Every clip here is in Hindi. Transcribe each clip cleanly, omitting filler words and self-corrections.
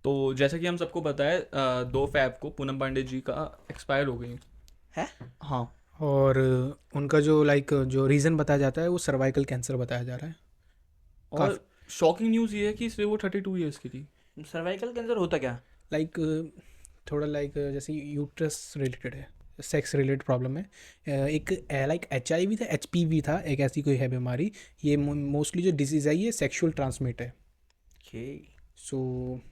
तो जैसा कि हम सबको पता है 2 फ़रवरी को पूनम पांडे जी का एक्सपायर हो गई है। हाँ। और उनका जो जो रीज़न बताया जाता है वो सर्वाइकल कैंसर बताया जा रहा है। और शॉकिंग न्यूज़ ये है कि सिर्फ वो 32 ईयर्स की थी। सर्वाइकल कैंसर होता क्या? लाइक थोड़ा जैसे यूट्रस रिलेटेड है, सेक्स रिलेटेड प्रॉब्लम है। एक HIV था, HPV था, एक ऐसी कोई है बीमारी। ये मोस्टली जो डिजीज़ है ये सेक्सुअल ट्रांसमिट है। ओके। सो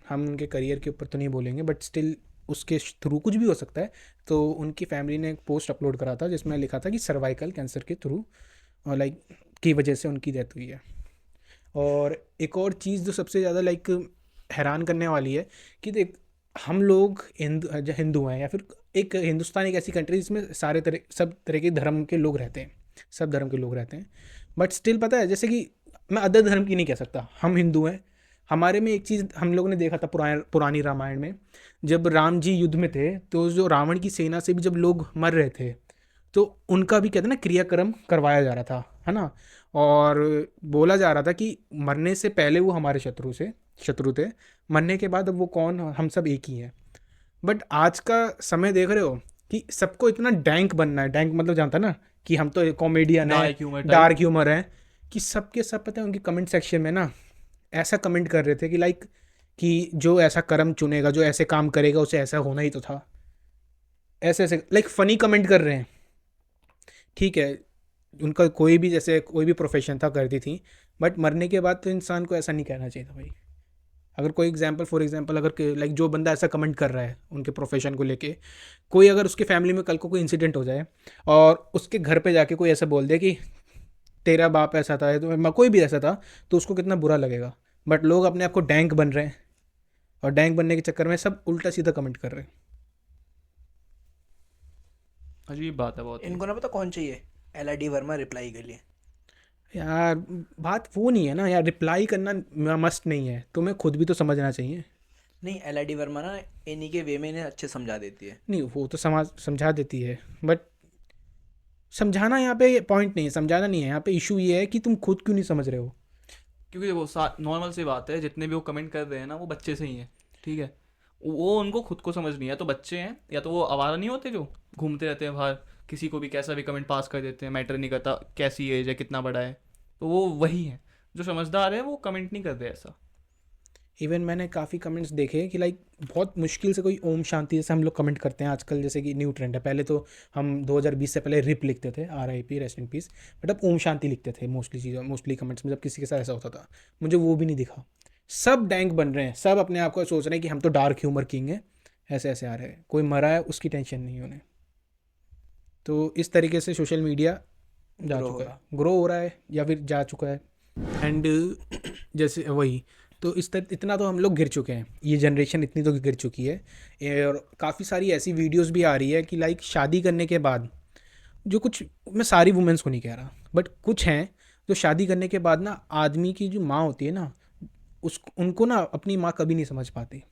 हम उनके करियर के ऊपर तो नहीं बोलेंगे, बट स्टिल उसके थ्रू कुछ भी हो सकता है। तो उनकी फैमिली ने एक पोस्ट अपलोड करा था जिसमें लिखा था कि सर्वाइकल कैंसर के थ्रू की वजह से उनकी डेथ हुई है। और एक और चीज़ जो सबसे ज़्यादा हैरान करने वाली है कि देख, हम लोग हिंदू हैं, या फिर एक हिंदुस्तान एक ऐसी कंट्री जिसमें सब तरह के धर्म के लोग रहते हैं, सब धर्म के लोग रहते हैं। बट स्टिल पता है, जैसे कि मैं अदर धर्म की नहीं कह सकता, हम हिंदू हैं। हमारे में एक चीज़ हम लोगों ने देखा था पुरानी रामायण में, जब राम जी युद्ध में थे तो जो रावण की सेना से भी जब लोग मर रहे थे तो उनका भी कहते हैं ना क्रियाक्रम करवाया जा रहा था, है ना। और बोला जा रहा था कि मरने से पहले वो हमारे शत्रु थे, मरने के बाद अब वो कौन, हम सब एक ही हैं। बट आज का समय देख रहे हो कि सबको इतना डैंक बनना है, डैंक मतलब जानता ना कि हम तो कॉमेडियन है, dark humour type. Dark humour है, कि सबके सब पता है उनके कमेंट सेक्शन में ना ऐसा कमेंट कर रहे थे कि कि जो ऐसा कर्म चुनेगा, जो ऐसे काम करेगा उसे ऐसा होना ही तो था। ऐसे ऐसे फनी कमेंट कर रहे हैं। ठीक है, उनका कोई भी जैसे कोई भी प्रोफेशन था करती थी, बट मरने के बाद तो इंसान को ऐसा नहीं कहना चाहिए था भाई। अगर कोई फॉर एग्जांपल अगर जो बंदा ऐसा कमेंट कर रहा है उनके प्रोफेशन को लेके, कोई अगर उसके फैमिली में कल को कोई इंसिडेंट हो जाए और उसके घर पे जाके कोई ऐसा बोल दे कि तेरा बाप ऐसा था, तो कोई भी ऐसा था, तो उसको कितना बुरा लगेगा। बट लोग अपने आप को डैंक बन रहे हैं, और डैंक बनने के चक्कर में सब उल्टा सीधा कमेंट कर रहे हैं। अजीब बात है बहुत ही। इनको ना पता कौन चाहिए, LID वर्मा रिप्लाई के लिए। यार बात वो नहीं है ना यार, रिप्लाई करना मस्ट नहीं है, तुम्हें खुद भी तो समझना चाहिए। नहीं, LID वर्मा ना इन्हीं के वे में इन्हें अच्छे समझा देती है। नहीं, वो तो समझा देती है, बट समझाना यहाँ पे पॉइंट नहीं है, समझाना नहीं है यहाँ पे। इशू ये है कि तुम खुद क्यों नहीं समझ रहे हो। क्योंकि वो नॉर्मल सी बात है, जितने भी वो कमेंट कर रहे हैं ना वो बच्चे से ही हैं। ठीक है, वो उनको खुद को समझ नहीं है, तो बच्चे हैं या तो वो आवारा नहीं होते जो घूमते रहते हैं बाहर, किसी को भी कैसा भी कमेंट पास कर देते हैं, मैटर नहीं करता कैसी एज है कितना बड़ा है। तो वो वही है, जो समझदार है वो कमेंट नहीं करते ऐसा। इवन मैंने काफ़ी कमेंट्स देखे कि बहुत मुश्किल से कोई ओम शांति जैसे हम लोग कमेंट करते हैं आजकल, जैसे कि न्यू ट्रेंड है। पहले तो हम 2020 से पहले रिप लिखते थे, RIP, rest in peace, but अब ओम शांति लिखते थे मोस्टली कमेंट्स में जब किसी के साथ ऐसा होता था। मुझे वो भी नहीं दिखा। सब डैंक बन रहे हैं, सब अपने आप को सोच रहे हैं कि हम तो डार्क ह्यूमर किंग हैं, ऐसे ऐसे आ रहे हैं। कोई मरा है उसकी टेंशन नहीं उन्हें। तो इस तरीके से सोशल मीडिया जा ग्रो चुका होगा। है, ग्रो हो रहा है या फिर जा चुका है। एंड जैसे वही, तो इतना तो हम लोग गिर चुके हैं, ये जनरेशन इतनी तो गिर चुकी है। और काफ़ी सारी ऐसी वीडियोस भी आ रही है कि शादी करने के बाद जो कुछ, मैं सारी वुमेंस को नहीं कह रहा, बट कुछ हैं जो शादी करने के बाद ना आदमी की जो माँ होती है ना, उनको ना अपनी माँ कभी नहीं समझ पाती।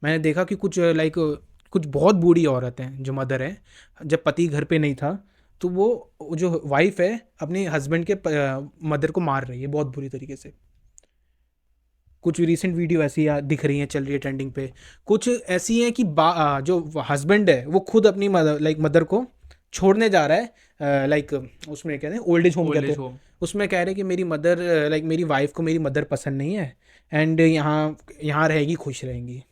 मैंने देखा कि कुछ बहुत बूढ़ी औरत हैं जो मदर है, जब पति घर पे नहीं था तो वो जो वाइफ है अपने हस्बैंड के मदर को मार रही है बहुत बुरी तरीके से। कुछ रिसेंट वीडियो ऐसी दिख रही हैं, चल रही है ट्रेंडिंग पे। कुछ ऐसी हैं कि जो हस्बैंड है वो खुद अपनी मदर को छोड़ने जा रहा है, उसमें कहते हैं ओल्ड एज होम ओल्ड कहते एज हैं। होम। उसमें कह रहे हैं कि मेरी मदर मेरी वाइफ को मेरी मदर पसंद नहीं है, एंड यहाँ यहाँ रहेगी, खुश रहेंगी।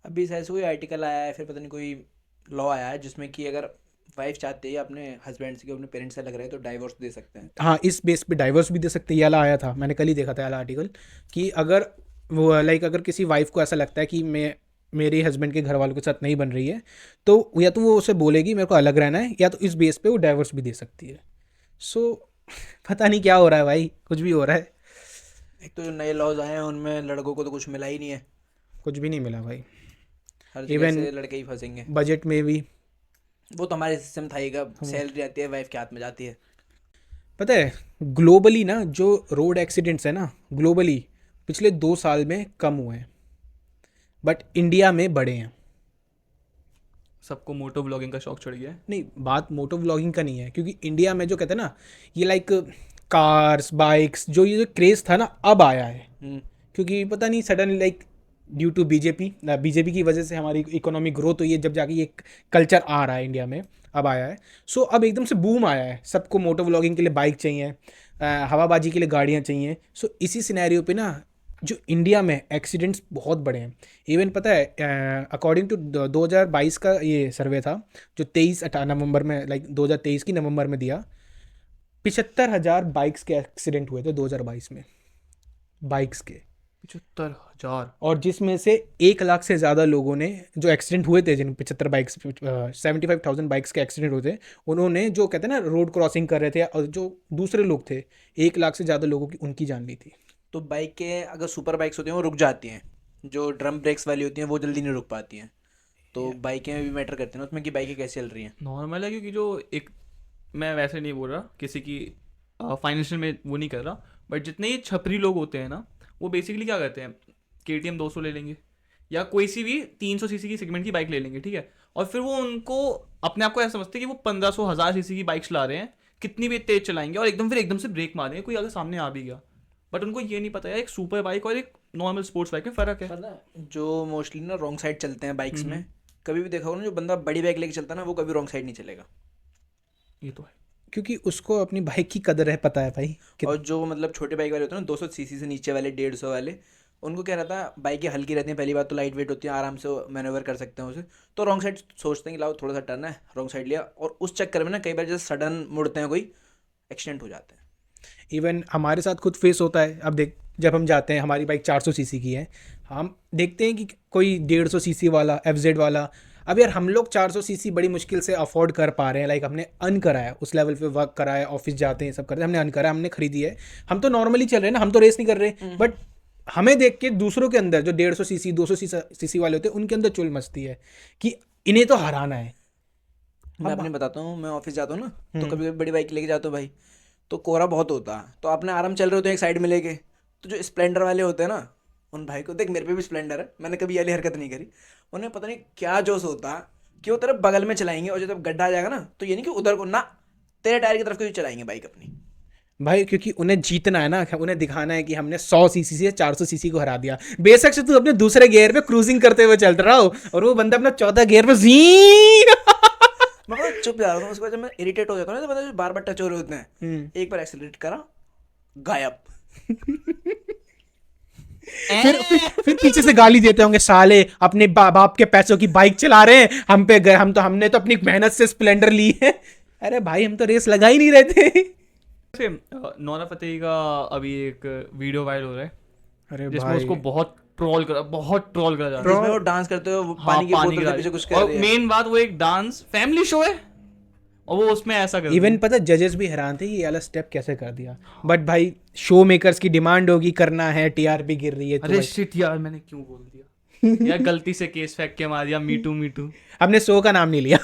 अभी शायद से कोई आर्टिकल आया है, फिर पता नहीं कोई लॉ आया है जिसमें कि अगर वाइफ चाहती है अपने हस्बैंड से कि अपने पेरेंट्स से अलग रहे तो डाइवोर्स दे सकते हैं। हाँ, इस बेस पे डाइवर्स भी दे सकते हैं, ये वाला आया था, मैंने कल ही देखा था ये वाला आर्टिकल। कि अगर वो अगर किसी वाइफ को ऐसा लगता है कि मैं मेरे हस्बैंड के घर वालों के साथ नहीं बन रही है, तो या तो वो उसे बोलेगी मेरे को अलग रहना है, या तो इस बेस पे वो डाइवर्स भी दे सकती है। सो पता नहीं क्या हो रहा है भाई, कुछ भी हो रहा है। एक तो जो नए लॉज आए हैं उनमें लड़कों को तो कुछ मिला ही नहीं है, कुछ भी नहीं मिला भाई। हर जगह इवन से लड़के ही फंसेंगे। बजट में भी। वो तो हमारे सिस्टम था ही, कब सैलरी आती है वाइफ के हाथ में जाती है। पता है, ग्लोबली ना जो रोड एक्सीडेंट्स है ना, ग्लोबली पिछले 2 साल में कम हुए हैं, बट इंडिया में बढ़े हैं। सबको मोटो ब्लॉगिंग का शौक चढ़ गया है। नहीं, बात मोटो व्लॉगिंग का नहीं है, क्योंकि इंडिया में जो कहते हैं ना, ये कार्स बाइक्स जो ये जो क्रेज़ था ना अब आया है। हम्म। क्योंकि पता नहीं सडन ड्यू टू बीजेपी की वजह से हमारी इकोनॉमिक ग्रोथ हुई है, जब जाके ये कल्चर आ रहा है इंडिया में, अब आया है। सो अब एकदम से बूम आया है, सबको मोटो व्लॉगिंग के लिए बाइक चाहिए, हवाबाजी के लिए गाड़ियाँ चाहिए। सो इसी सिनेरियो पे ना जो इंडिया में एक्सीडेंट्स बहुत बढ़े हैं। इवन पता है अकॉर्डिंग टू 2022 का ये सर्वे था जो 23 नवंबर में, लाइक 2023 की नवंबर में दिया, 75,000 बाइक्स के एक्सीडेंट हुए थे 2022 में, बाइक्स के। 75,000। और जिसमें से 1 लाख से ज़्यादा लोगों ने जो एक्सीडेंट हुए थे, जिन 75,000 बाइक्स के एक्सीडेंट हुए थे, उन्होंने जो कहते हैं ना रोड क्रॉसिंग कर रहे थे और जो दूसरे लोग थे, 1 लाख से ज़्यादा लोगों की उनकी जान ली थी। तो बाइक के अगर सुपर बाइक्स होती हैं वो रुक जाती हैं, जो ड्रम ब्रेक्स वाली होती हैं वो जल्दी नहीं रुक पाती हैं। तो बाइकें भी मैटर करती हैं ना उसमें कि बाइकें कैसे चल रही हैं। नॉर्मल है, क्योंकि जो एक, मैं वैसे नहीं बोल रहा किसी की फाइनेंशियल में वो नहीं कर रहा, बट जितने ये छपरी लोग होते हैं ना, वो बेसिकली क्या करते हैं, KTM 200 ले लेंगे या कोई सी भी 300 सीसी की सेगमेंट की बाइक ले लेंगे, ठीक है, और फिर वो उनको अपने आप को ऐसा समझते हैं कि वो 1500 1000 सीसी की बाइक चला रहे हैं, कितनी भी तेज चलाएंगे और एकदम से ब्रेक मारेंगे कोई अगर सामने आ भी गया। बट उनको ये नहीं पता है एक सुपर बाइक और एक नॉर्मल स्पोर्ट्स बाइक में फ़र्क है। पता है, जो मोस्टली ना रॉन्ग साइड चलते हैं बाइक्स में, कभी भी देखा होगा ना, जो बंदा बड़ी बाइक लेके चलता है ना वो कभी रॉन्ग साइड नहीं चलेगा। ये तो है। क्योंकि उसको अपनी बाइक की कदर है, पता है भाई। और जो मतलब छोटे बाइक वाले होते हैं ना, 200 सीसी से नीचे वाले, 150 वाले, उनको क्या रहता है, बाइकें हल्की रहती हैं, पहली बात तो लाइट वेट होती है, आराम से मैनेवर कर सकते हैं उसे। तो रॉन्ग साइड सोचते हैं कि लाओ थोड़ा सा टर्न है, रॉन्ग साइड लिया, और उस चक्कर में ना कई बार जैसे सडन मुड़ते हैं कोई, एक्सीडेंट हो जाते हैं। इवन हमारे साथ खुद फेस होता है। अब देख, जब हम जाते हैं, हमारी बाइक 400 सीसी की है, हम देखते हैं कि कोई 150 सीसी वाला FZ वाला, अब यार हम लोग 400 सीसी बड़ी मुश्किल से अफोर्ड कर पा रहे हैं, लाइक हमने अर्न करा है, उस लेवल पे वर्क करा है, ऑफिस जाते हैं, सब करते हैं, हमने अर्न करा है, हमने खरीदी है, हम तो नॉर्मली चल रहे हैं ना, हम तो रेस नहीं कर रहे। बट हमें देख के दूसरों के अंदर जो 150 सीसी 200 सीसी वाले होते हैं, उनके अंदर चुल मचती है कि इन्हें तो हराना है। मैं अपने बताता हूँ, मैं ऑफिस जाता हूँ ना, तो कभी कभी बड़ी बाइक लेके जाता हूँ भाई, तो कोहरा बहुत होता है, तो अपने आराम चल रहे होते हैं एक साइड में लेके, तो जो स्प्लेंडर वाले होते हैं ना, उन भाई को देख, मेरे पे भी स्प्लेंडर है, मैंने कभी ये वाली हरकत नहीं करी, उन्हें पता नहीं क्या जोश होता है कि वो तेरे बगल में चलाएंगे, और जब गड्ढा आ जाएगा ना, तो ये नहीं कि उधर को ना, तेरे टायर की तरफ को चलाएंगे बाइक अपनी। भाई क्योंकि उन्हें जीतना है ना, उन्हें दिखाना है कि हमने 100 सीसी से 400 सीसी को हरा दिया। बेशक से तू अपने दूसरे गियर पे क्रूजिंग करते हुए चल रहा हो और वो बंदा अपना 14 गियर पे मैं पता चुप जा रहा हूँ, उसके बाद जब मैं इरिटेट हो जाता हूँ ना, तो पता है बार बार टच हो रहे होते हैं, एक बार एक्सीलरेट करा, गायब। फिर पीछे से गाली देते होंगे, साले अपने बाप के पैसों की बाइक चला रहे हैं, हम पे गए, हमने तो अपनी मेहनत से स्प्लेंडर ली है। अरे भाई हम तो रेस लगा ही नहीं रहे थे। वैसे नोरा फतेही का अभी एक वीडियो वायरल हो रहा है, अरे जिसमें उसको बहुत ट्रोल करा जा रहा है। जिसमें वो डांस करते हुए वो हाँ, पानी की बोतल के पीछे कुछ कर और रही है। मेन बात, वो एक डांस फैमिली शो है और वो उसमें ऐसा कर इवन पता जजेस भी हैरान थे ये वाला स्टेप कैसे कर दिया। बट भाई शो मेकर्स की डिमांड होगी, करना है, TRP गिर रही है, तो अरे शिट यार, मैंने क्यों बोल दिया यार, गलती से केस फेंक के मार दिया, मीटू। हमने शो का नाम नहीं लिया।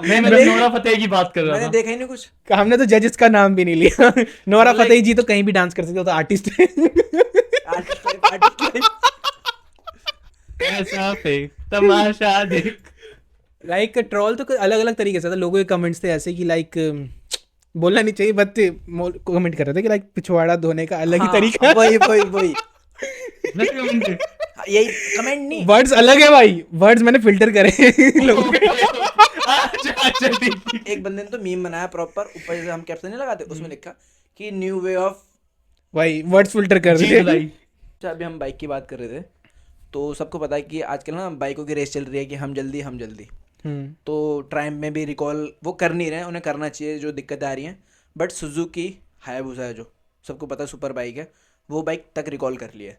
मैं नोरा फतेही की बात कर रहा मैंने था। देखा ही नहीं कुछ। हमने तो जजेस का नाम भी नहीं लिया। नोरा फतेही जी तो कहीं भी डांस कर सकते हो, तो आर्टिस्ट है। ऐसा फेंक तमाशा देख। लाइक ट्रोल तो अलग अलग तरीके से था, लोगों के कमेंट्स थे ऐसे कि लाइक बोलना नहीं चाहिए, बच्चे कमेंट कर रहे थे कि लाइक पिछवाड़ा धोने का अलग ही तरीका है। वही यही कमेंट नहीं, वर्ड्स अलग है भाई, वर्ड्स मैंने फिल्टर करे लोगों के। अच्छा ठीक। एक बंदे ने तो मीम बनाया प्रॉपर, ऊपर जैसे हम कैप्शन नहीं लगाते, उसमें लिखा कि न्यू वे ऑफ, भाई वर्ड्स फिल्टर कर दिए। अभी हम बाइक की बात कर रहे थे, तो सबको पता है कि आजकल ना बाइकों की रेस चल रही है कि हम जल्दी। तो ट्रायम्फ में भी रिकॉल वो कर नहीं रहे हैं, उन्हें करना चाहिए, जो दिक्कतें आ रही हैं। बट सुजुकी हायाबुसा है, जो सबको पता है सुपर बाइक है, वो बाइक तक रिकॉल कर ली है।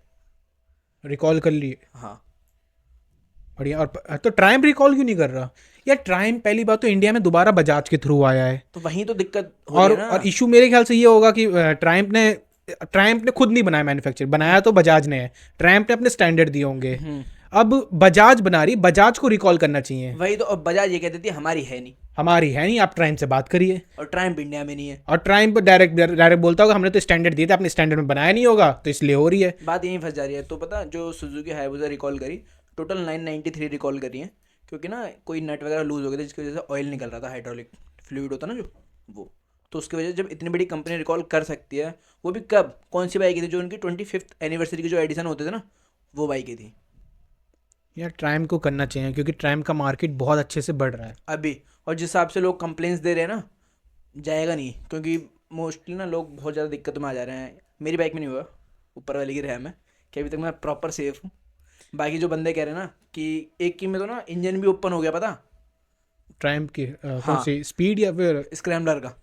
रिकॉल कर लिए, हाँ बढ़िया। और तो ट्रायम्फ रिकॉल क्यों नहीं कर रहा यार? ट्रायम्फ पहली बात तो इंडिया में दोबारा बजाज के थ्रू आया है, तो वहीं तो दिक्कत हो रही है ना। और इशू मेरे ख्याल से ये होगा कि ट्रायम्फ ने खुद नहीं बनाया, मैन्युफैक्चर बनाया तो बजाज ने है, ट्रायम्फ ने अपने स्टैंडर्ड दिए होंगे। अब बजाज बना रही, बजाज को रिकॉल करना चाहिए। वही तो, अब बजाज ये कहती थी हमारी है नहीं, आप ट्रायम्फ से बात करिए। और ट्रायम्फ इंडिया में नहीं है, और ट्रायम्फ डायरेक्ट बोलता होगा हमने तो स्टैंडर्ड दिए थे, आपने स्टैंडर्ड में बनाया नहीं होगा, तो इसलिए हो रही है बात। यहीं फंस जा रही है। तो पता, जो सुजुकी हायाबुसा रिकॉल करी, टोटल 993 रिकॉल करी है, क्योंकि ना कोई नट वगैरह लूज हो गए थे, जिसकी वजह से ऑयल निकल रहा था, हाइड्रोलिक फ्लूइड होता ना जो, वो। तो उसकी वजह से जब इतनी बड़ी कंपनी रिकॉल कर सकती है, वो भी कब, कौन सी बाइक थी, जो उनकी 25th एनिवर्सरी की जो एडिशन होते थे ना, वो बाइक थी। यार ट्राइम को करना चाहिए क्योंकि ट्राइम का मार्केट बहुत अच्छे से बढ़ रहा है अभी। और जिस हिसाब से लोग कंप्लेंट्स दे रहे हैं ना, जाएगा नहीं, क्योंकि मोस्टली ना लोग बहुत ज़्यादा दिक्कतों में आ जा रहे हैं। मेरी बाइक में नहीं हुआ, ऊपर वाले की रहम है कि अभी तक मैं प्रॉपर सेफ हूँ। बाकी जो बंदे कह रहे हैं ना कि एक की में तो ना इंजन भी ओपन हो गया, पता? ट्राइम की कौन हाँ। सी स्पीड या फिर स्क्रैम्बलर का।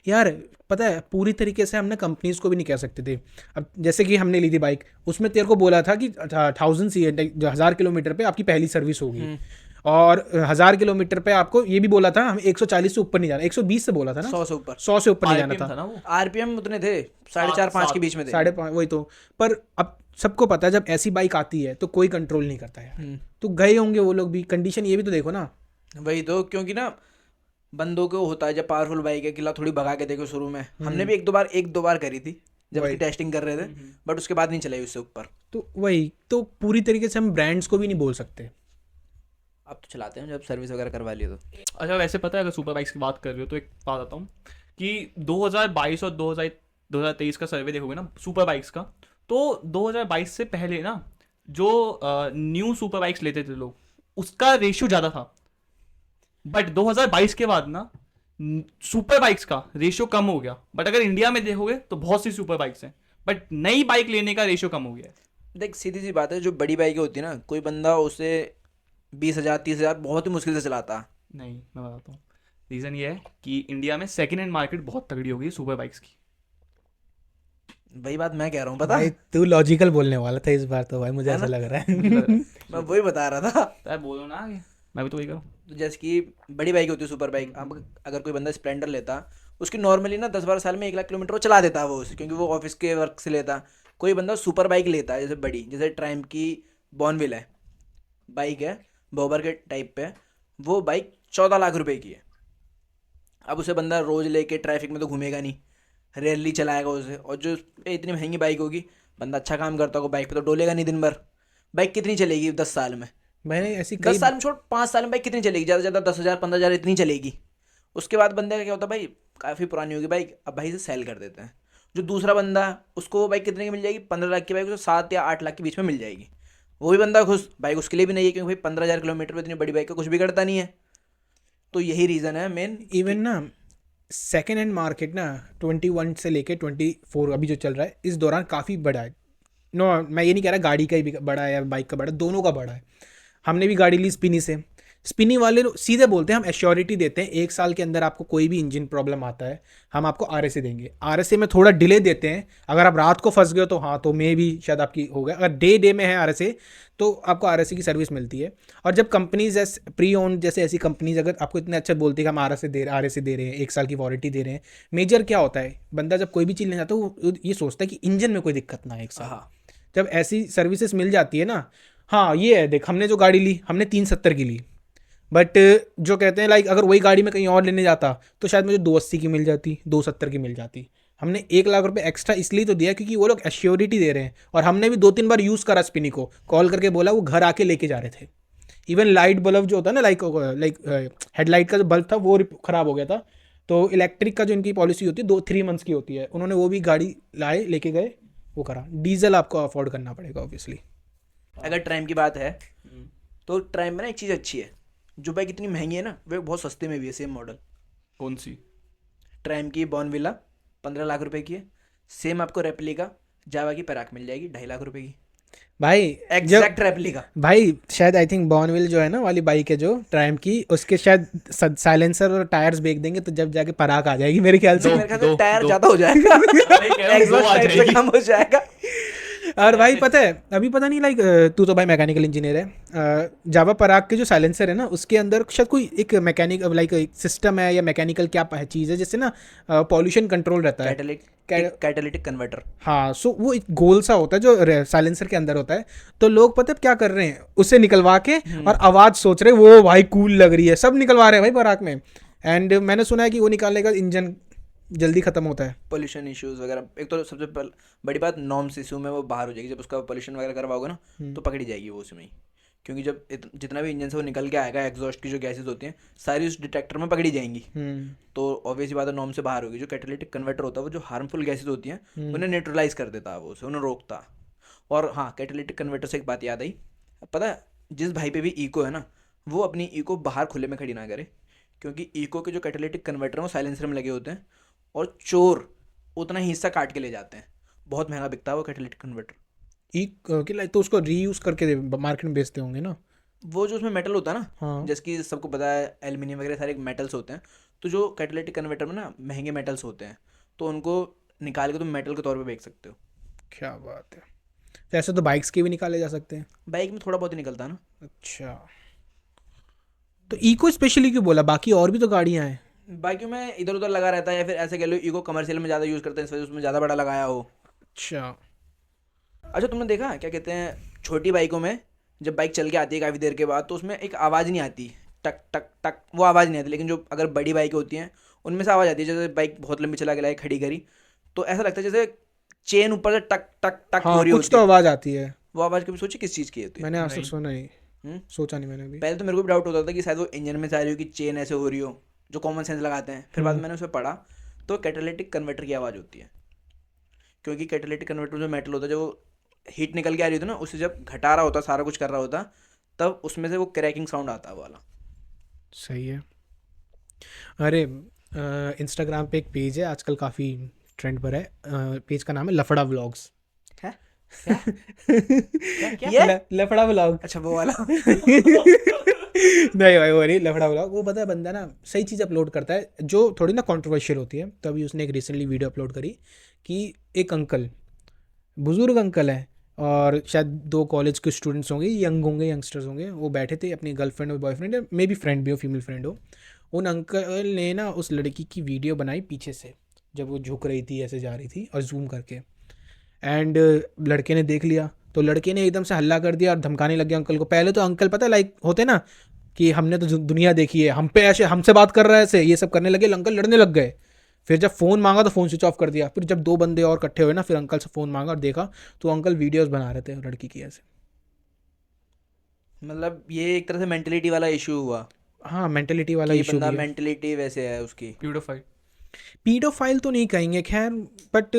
यार पता है पूरी तरीके से हमने कंपनीज को भी नहीं कह सकते थे। अब जैसे कि हमने ली थी बाइक, उसमें तेरे को बोला था कि 1000 सी 1000 किलोमीटर पे आपकी पहली सर्विस होगी, और 1000 किलोमीटर पे आपको ये भी बोला था हम 140 से ऊपर नहीं जाना, 120 से बोला था ना, 100 से ऊपर 100 से ऊपर नहीं जाना RPM था। था ना वो। आरपीएम उतने थे, 4.5-5 के बीच में थे। 5.5 वही तो। पर अब सबको पता है जब ऐसी बाइक आती है तो कोई कंट्रोल नहीं करता यार, तो गए होंगे वो लोग भी। कंडीशन ये भी तो देखो ना। वही तो, क्योंकि ना बंदों को होता है जब पावरफुल बाइक है कि ला थोड़ी भगा के देखो शुरू में। हमने भी एक दो बार करी थी जब उसकी टेस्टिंग कर रहे थे, बट उसके बाद नहीं चलाई उससे ऊपर। तो वही तो, पूरी तरीके से हम ब्रांड्स को भी नहीं बोल सकते। अब तो चलाते हैं जब सर्विस वगैरह करवा लिया तो। अच्छा वैसे पता है, अगर सुपर बाइक्स की बात कर रहे हो तो एक बात आता हूँ कि 2022 और 2023 का सर्वे देखोगे ना सुपर बाइक्स का, तो 2022 से पहले ना जो न्यू सुपर बाइक्स लेते थे लोग, उसका रेशियो ज़्यादा था। बट 2022 के बाद ना सुपर बाइक्स का रेशियो कम हो गया। बट अगर इंडिया में देखोगे तो बहुत सी सुपर बाइक्स हैं, बट नई बाइक लेने का रेशियो कम हो गया है। देख सीधी सी बात है, जो बड़ी बाइकें होती है ना, कोई बंदा उसे 20,000 30,000 बहुत ही मुश्किल से चलाता। नहीं, मैं बताता हूँ। रीज़न ये है कि इंडिया में सेकेंड हैंड मार्केट बहुत तगड़ी हो गई सुपर बाइक्स की। वही बात मैं कह रहा हूँ, पता भाई तू लॉजिकल बोलने वाला था इस बार तो भाई, मुझे है ऐसा ना? लग रहा है। मैं वही बता रहा था। तो बोलो ना आगे, मैं भी तो वही करूँ। तो जैसे कि बड़ी बाइक होती है सुपर बाइक, अब अगर कोई बंदा स्प्लेंडर लेता, उसकी नॉर्मली ना 10-12 साल में 1 लाख किलोमीटर वो चला देता है वो उसे, क्योंकि वो ऑफिस के वर्क से लेता। कोई बंदा सुपर बाइक लेता है जैसे बड़ी, जैसे ट्राइम की बॉर्नविल है, बाइक है, बॉबर के टाइप पे, वो बाइक 14 लाख रुपए की है। अब उसे बंदा रोज लेके ट्रैफिक में तो घूमेगा नहीं, रेयरली चलाएगा उसे। और जो इतनी महंगी बाइक होगी, बंदा अच्छा काम करता होगा, बाइक पे तो डोलेगा नहीं दिन भर। बाइक कितनी चलेगी 10 साल में? मैंने ऐसी 10 कई साल में छोड़, 5 साल में बाइक कितनी चलेगी? ज़्यादा से ज़्यादा 10,000 15,000 इतनी चलेगी। उसके बाद बंदे का क्या होता है, भाई काफ़ी पुरानी होगी बाइक, अब भाई से सेल कर देते हैं। जो दूसरा बंदा उसको वो बाइक कितने की मिल जाएगी? 15 लाख की बाइक उसे 7 या 8 लाख के बीच में मिल जाएगी। वो भी बंदा खुश, बाइक उसके लिए भी नहीं है, क्योंकि भाई 15,000 किलोमीटर पर इतनी बड़ी बाइक का कुछ बिगड़ता नहीं है। तो यही रीज़न है मेन। इवन ना सेकेंड हैंड मार्केट ना 21 से लेके 24 अभी जो चल रहा है इस दौरान काफ़ी बड़ा है। नो मैं ये नहीं कह रहा गाड़ी का ही बड़ा है या बाइक का बड़ा, दोनों का बड़ा है। हमने भी गाड़ी ली स्पिनी से, स्पिनी वाले सीधे बोलते हैं हम एश्योरिटी देते हैं 1 साल के अंदर आपको कोई भी इंजन प्रॉब्लम आता है हम आपको RSA देंगे। RSA में थोड़ा डिले देते हैं, अगर आप रात को फंस गए तो हाँ तो मे भी शायद आपकी हो गया, अगर डे में है RSA तो आपको RSA की सर्विस मिलती है। और जब कंपनीज जैसे प्री ओन जैसे ऐसी कंपनीज अगर आपको इतने अच्छा बोलती है कि हम RSA दे रहे हैं, 1 साल की वारंटी दे रहे हैं, मेजर क्या होता है बंदा जब कोई भी चीज़ लेना चाहता है वो ये सोचता है कि इंजन में कोई दिक्कत ना है 1 साल। हाँ, जब ऐसी सर्विसेज मिल जाती है ना, हाँ ये है देख हमने जो गाड़ी ली हमने 370 की ली, बट जो कहते हैं लाइक अगर वही गाड़ी में कहीं और लेने जाता तो शायद मुझे 280 की मिल जाती, 270 की मिल जाती। हमने 1 लाख रुपए एक्स्ट्रा इसलिए तो दिया क्योंकि वो लोग एश्योरिटी दे रहे हैं। और हमने भी 2-3 बार यूज़ करा स्पिनी को, कॉल करके बोला, वो घर आके लेके जा रहे थे। इवन लाइट बल्ब जो होता है ना लाइक हेडलाइट का जो बल्ब था वो ख़राब हो गया था, तो इलेक्ट्रिक का जो इनकी पॉलिसी होती है 2-3 मंथ्स की होती है, उन्होंने वो भी गाड़ी लाए लेके गए, वो करा। डीजल आपको अफोर्ड करना पड़ेगा ऑब्वियसली। अगर ट्राइम की बात है तो ट्राइम में ना एक चीज़ अच्छी है, जो बाइक इतनी महंगी है ना वो बहुत सस्ते में भी है। सेम मॉडल कौन सी? ट्राइम की बॉर्नविला 15 लाख रुपए की है। सेम आपको रेप्लिका जावा की पैराक मिल जाएगी 2.5 लाख रुपए की, भाई एग्जैक्ट रेप्लिका। भाई शायद आई थिंक बॉर्नविल जो है ना वाली बाइक है जो ट्राइम की, उसके शायद साइलेंसर और टायर्स बेच देंगे तो जब जाके पराक आ जाएगी मेरे ख्याल से। मेरे ख्याल से टायर ज़्यादा हो जाएगा, एग्जॉस्ट टाइप से कम हो जाएगा। और भाई पता है अभी पता नहीं लाइक तू तो भाई मैकेनिकल इंजीनियर है, जावा पराग के जो साइलेंसर है ना उसके अंदर शायद कोई एक मैकेनिक लाइक सिस्टम है या मैकेनिकल क्या चीज़ है जिससे ना पॉल्यूशन कंट्रोल रहता है, कैटालिटिक कन्वर्टर। हाँ। सो वो एक गोल सा होता है जो साइलेंसर के अंदर होता है, तो लोग पता है क्या कर रहे हैं उसे निकलवा के और आवाज़ सोच रहे वो भाई कूल लग रही है, सब निकलवा रहे हैं भाई पराग में। एंड मैंने सुना है कि वो निकालने का इंजन जल्दी खत्म होता है। पोल्यूशन इश्यूज वगैरह, एक तो सबसे बड़ी बात नॉर्म्स इशू में वो बाहर हो जाएगी। जब उसका पोल्यूशन वगैरह करवाओगे ना तो पकड़ी जाएगी वो उसमें ही, क्योंकि जब जितना भी इंजन से वो निकल के आएगा, एग्जॉस्ट की जो गैसेज होती हैं सारी उस डिटेक्टर में पकड़ी जाएंगी। तो ऑब्वियसली बात है नॉर्म से बाहर होगी। जो कैटालिटिक कन्वर्टर होता है वो जो हार्मफुल गैसेज होती हैं उन्हें न्यूट्रलाइज कर देता है, वो उसे उन्हें रोकता। और हाँ, कैटालिटिक कन्वर्टर से एक बात याद आई, पता है जिस भाई पे भी इको है ना, वो अपनी इको बाहर खुले में खड़ी ना करे, क्योंकि इको के जो कैटालिटिक कन्वर्टर हैं वो साइलेंसर में लगे होते हैं, और चोर उतना ही हिस्सा काट के ले जाते हैं, बहुत महंगा बिकता है वो कैटालिटिक कन्वर्टर। कि लाइक तो उसको रीयूज करके मार्केट में बेचते होंगे ना। वो जो उसमें मेटल होता है ना, हाँ। जैसे कि सबको पता है एल्यूमिनियम वगैरह सारे मेटल्स होते हैं, तो जो कैटालिटिक कन्वर्टर में ना महंगे मेटल्स होते हैं, तो उनको निकाल के तुम मेटल के तौर पे बेच सकते हो। क्या बात है। तो ऐसे तो बाइक्स के भी निकाले जा सकते हैं। बाइक में थोड़ा बहुत ही निकलता है ना। अच्छा, तो इको स्पेशली क्यों बोला, बाकी और भी तो गाड़ियाँ हैं। बाइकों में इधर उधर लगा रहता है, या फिर ऐसे कह लो इको कमर्शियल में ज़्यादा यूज़ करते हैं, इस वजह से उसमें ज़्यादा बड़ा लगाया हो। अच्छा। अच्छा, तुमने देखा क्या कहते हैं छोटी बाइकों में जब बाइक चल के आती है काफ़ी देर के बाद, तो उसमें एक आवाज़ नहीं आती, टक टक टक, वो आवाज़ नहीं आती, लेकिन जो अगर बड़ी बाइकें होती हैं उनमें से आवाज़ आती है। जैसे बाइक बहुत लंबी चला के लाए, खड़ी करी, तो ऐसा लगता है जैसे चेन ऊपर से टक टक टक हो हाँ, रही कुछ होती तो है। आवाज़ आती है। वो आवाज़ कभी सोची किस चीज़ की होती है? मैंने आज तक नहीं। सुना नहीं, हम्म? सोचा नहीं मैंने भी। पहले तो मेरे को भी डाउट होता था कि शायद वो इंजन में से आ रही हो, कि चेन ऐसे हो रही हो, जो कॉमन सेंस लगाते हैं। फिर बाद में मैंने उसमें पढ़ा, तो कैटालिटिक कन्वर्टर की आवाज़ होती है, क्योंकि कैटालिटिक कन्वर्टर जो मेटल होता है, जो हीट निकल के आ रही होती है ना, उससे जब घटा रहा होता, सारा कुछ कर रहा होता, तब उसमें से वो क्रैकिंग साउंड आता है वो वाला। सही है। अरे, इंस्टाग्राम पे एक पेज है आजकल काफ़ी ट्रेंड पर है। पेज का नाम है लफड़ा व्लॉग्स। है क्या? क्या ये? लफड़ा व्लॉग। अच्छा, वो वाला। नहीं भाई, वो नहीं लफड़ा व्लॉग। वो पता है, बंदा ना सही चीज़ अपलोड करता है जो थोड़ी ना कंट्रोवर्शियल होती है। तो अभी उसने एक रिसेंटली वीडियो अपलोड करी कि एक अंकल, बुजुर्ग अंकल है, और शायद 2 कॉलेज के स्टूडेंट्स होंगे, यंग होंगे, यंगस्टर्स होंगे। वो बैठे थे, अपनी गर्लफ्रेंड और बॉयफ्रेंड, या मे बी फ्रेंड भी हो, फीमेल फ्रेंड हो। उन अंकल ने ना उस लड़की की वीडियो बनाई पीछे से, जब वो झुक रही थी, ऐसे जा रही थी, और जूम करके। एंड लड़के ने देख लिया, तो लड़के ने एकदम से हल्ला कर दिया और धमकाने लग गया अंकल को। पहले तो अंकल, पता है, लाइक होते ना कि हमने तो दुनिया देखी है, हम पे ऐसे हमसे बात कर रहा है, ऐसे ये सब करने लगे, अंकल लड़ने लग गए। फिर जब फ़ोन मांगा तो फ़ोन स्विच ऑफ कर दिया। फिर जब 2 बंदे और इकट्ठे हुए ना, फिर अंकल से फ़ोन मांगा और देखा तो अंकल वीडियोस बना रहे थे लड़की की ऐसे। मतलब ये एक तरह से मेंटेलिटी वाला इशू हुआ, हाँ, मेंटेलिटी वाला कि इशू बंदा भी है। मेंटेलिटी वैसे है उसकी। प्यूडोफाइल। पीडोफाइल तो नहीं कहेंगे खैर, बट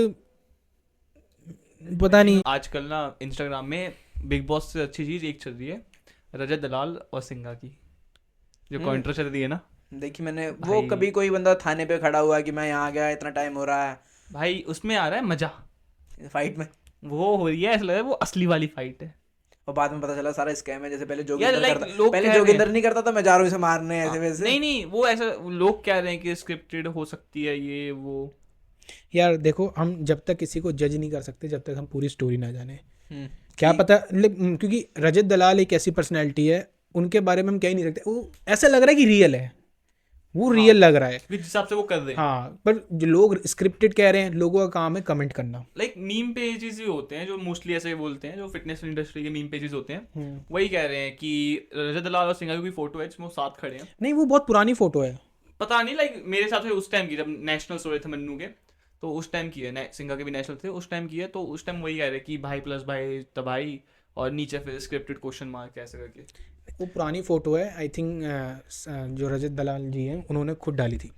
पता नहीं। आजकल ना इंस्टाग्राम में बिग बॉस से अच्छी चीज़ एक चल रही है, रजत दलाल और सिंघा की जो हम्म। कॉन्ट्रा चल रही है ना। देखी मैंने वो, भाई कभी कोई बंदा थाने पे खड़ा हुआ कि मैं यहाँ आ गया, इतना टाइम हो रहा भाई उसमें आ रहा है मजा, है फाइट में, वो हो रही है, ऐसा लग रहा है वो असली वाली फाइट है और बाद में पता चला सारा स्कैम है। जैसे पहले यार। जोगिंदर लाइक करता, लोग पहले कह रहे जोगिंदर हैं, नहीं करता था, मैं जा रहा हूँ इसे मारने, ऐसे वैसे। नहीं नहीं, वो ऐसा लोग कह रहे हैं कि स्क्रिप्टेड हो सकती है ये वो। यार देखो, हम जब तक किसी को जज नहीं कर सकते जब तक हम पूरी स्टोरी ना जाने। हम्म, क्या कि- पता, क्योंकि रजत दलाल एक ऐसी पर्सनैलिटी है, उनके बारे में हम कह ही नहीं सकते। वो ऐसा लग रहा है कि रियल है, वो हाँ, रियल लग रहा है। जिस हिसाब से वो कर रहे हैं। हाँ, पर जो लोग स्क्रिप्टेड कह रहे हैं, लोगों का काम है कमेंट करना। लाइक मीम पेजेस ही होते हैं जो मोस्टली ऐसे बोलते हैं, जो फिटनेस इंडस्ट्री के मीम पेजेस होते हैं, वही कह रहे हैं कि रजत दलाल और सिंघा की फोटो है जिसमें वो साथ खड़े हैं। नहीं, वो बहुत पुरानी फोटो है। पता नहीं, लाइक मेरे हिसाब से उस टाइम की, जब नेशनल्स हो रहे थे मन्नू के, तो उस टाइम की है, सिंघा के भी नेशनल थे उस टाइम की है, तो उस टाइम वही कह रहे कि भाई प्लस भाई तबाही, और नीचे फिर स्क्रिप्टेड क्वेश्चन मार्क ऐसे करके। वो पुरानी फोटो है, आई थिंक जो रजत दलाल जी हैं उन्होंने खुद डाली थी।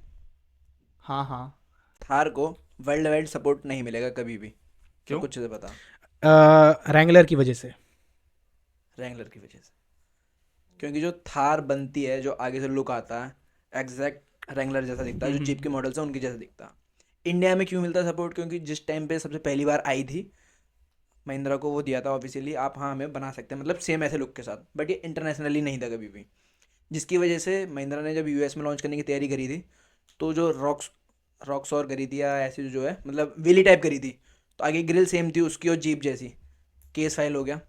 हाँ हाँ। थार को वर्ल्ड वाइड सपोर्ट नहीं मिलेगा कभी भी। क्यों? कुछ से बता। रैंगलर की वजह से। रैंगलर की वजह से, क्योंकि जो थार बनती है, जो आगे से लुक आता है, एग्जैक्ट रैंगलर जैसा दिखता है, जो जीप के मॉडल्स हैं उनकी जैसा दिखता है। इंडिया में क्यों मिलता है सपोर्ट? क्योंकि जिस टाइम पे सबसे पहली बार आई थी, महिंद्रा को वो दिया था ऑफिशियली, आप हाँ हमें बना सकते हैं, मतलब सेम ऐसे लुक के साथ, बट ये इंटरनेशनली नहीं था कभी भी। जिसकी वजह से महिंद्रा ने जब यूएस में लॉन्च करने की तैयारी करी थी, तो जो रॉक्स और करी थी, या ऐसी जो है मतलब वेली टाइप करी थी, तो आगे ग्रिल सेम थी उसकी और जीप जैसी, केस फाइल हो गया,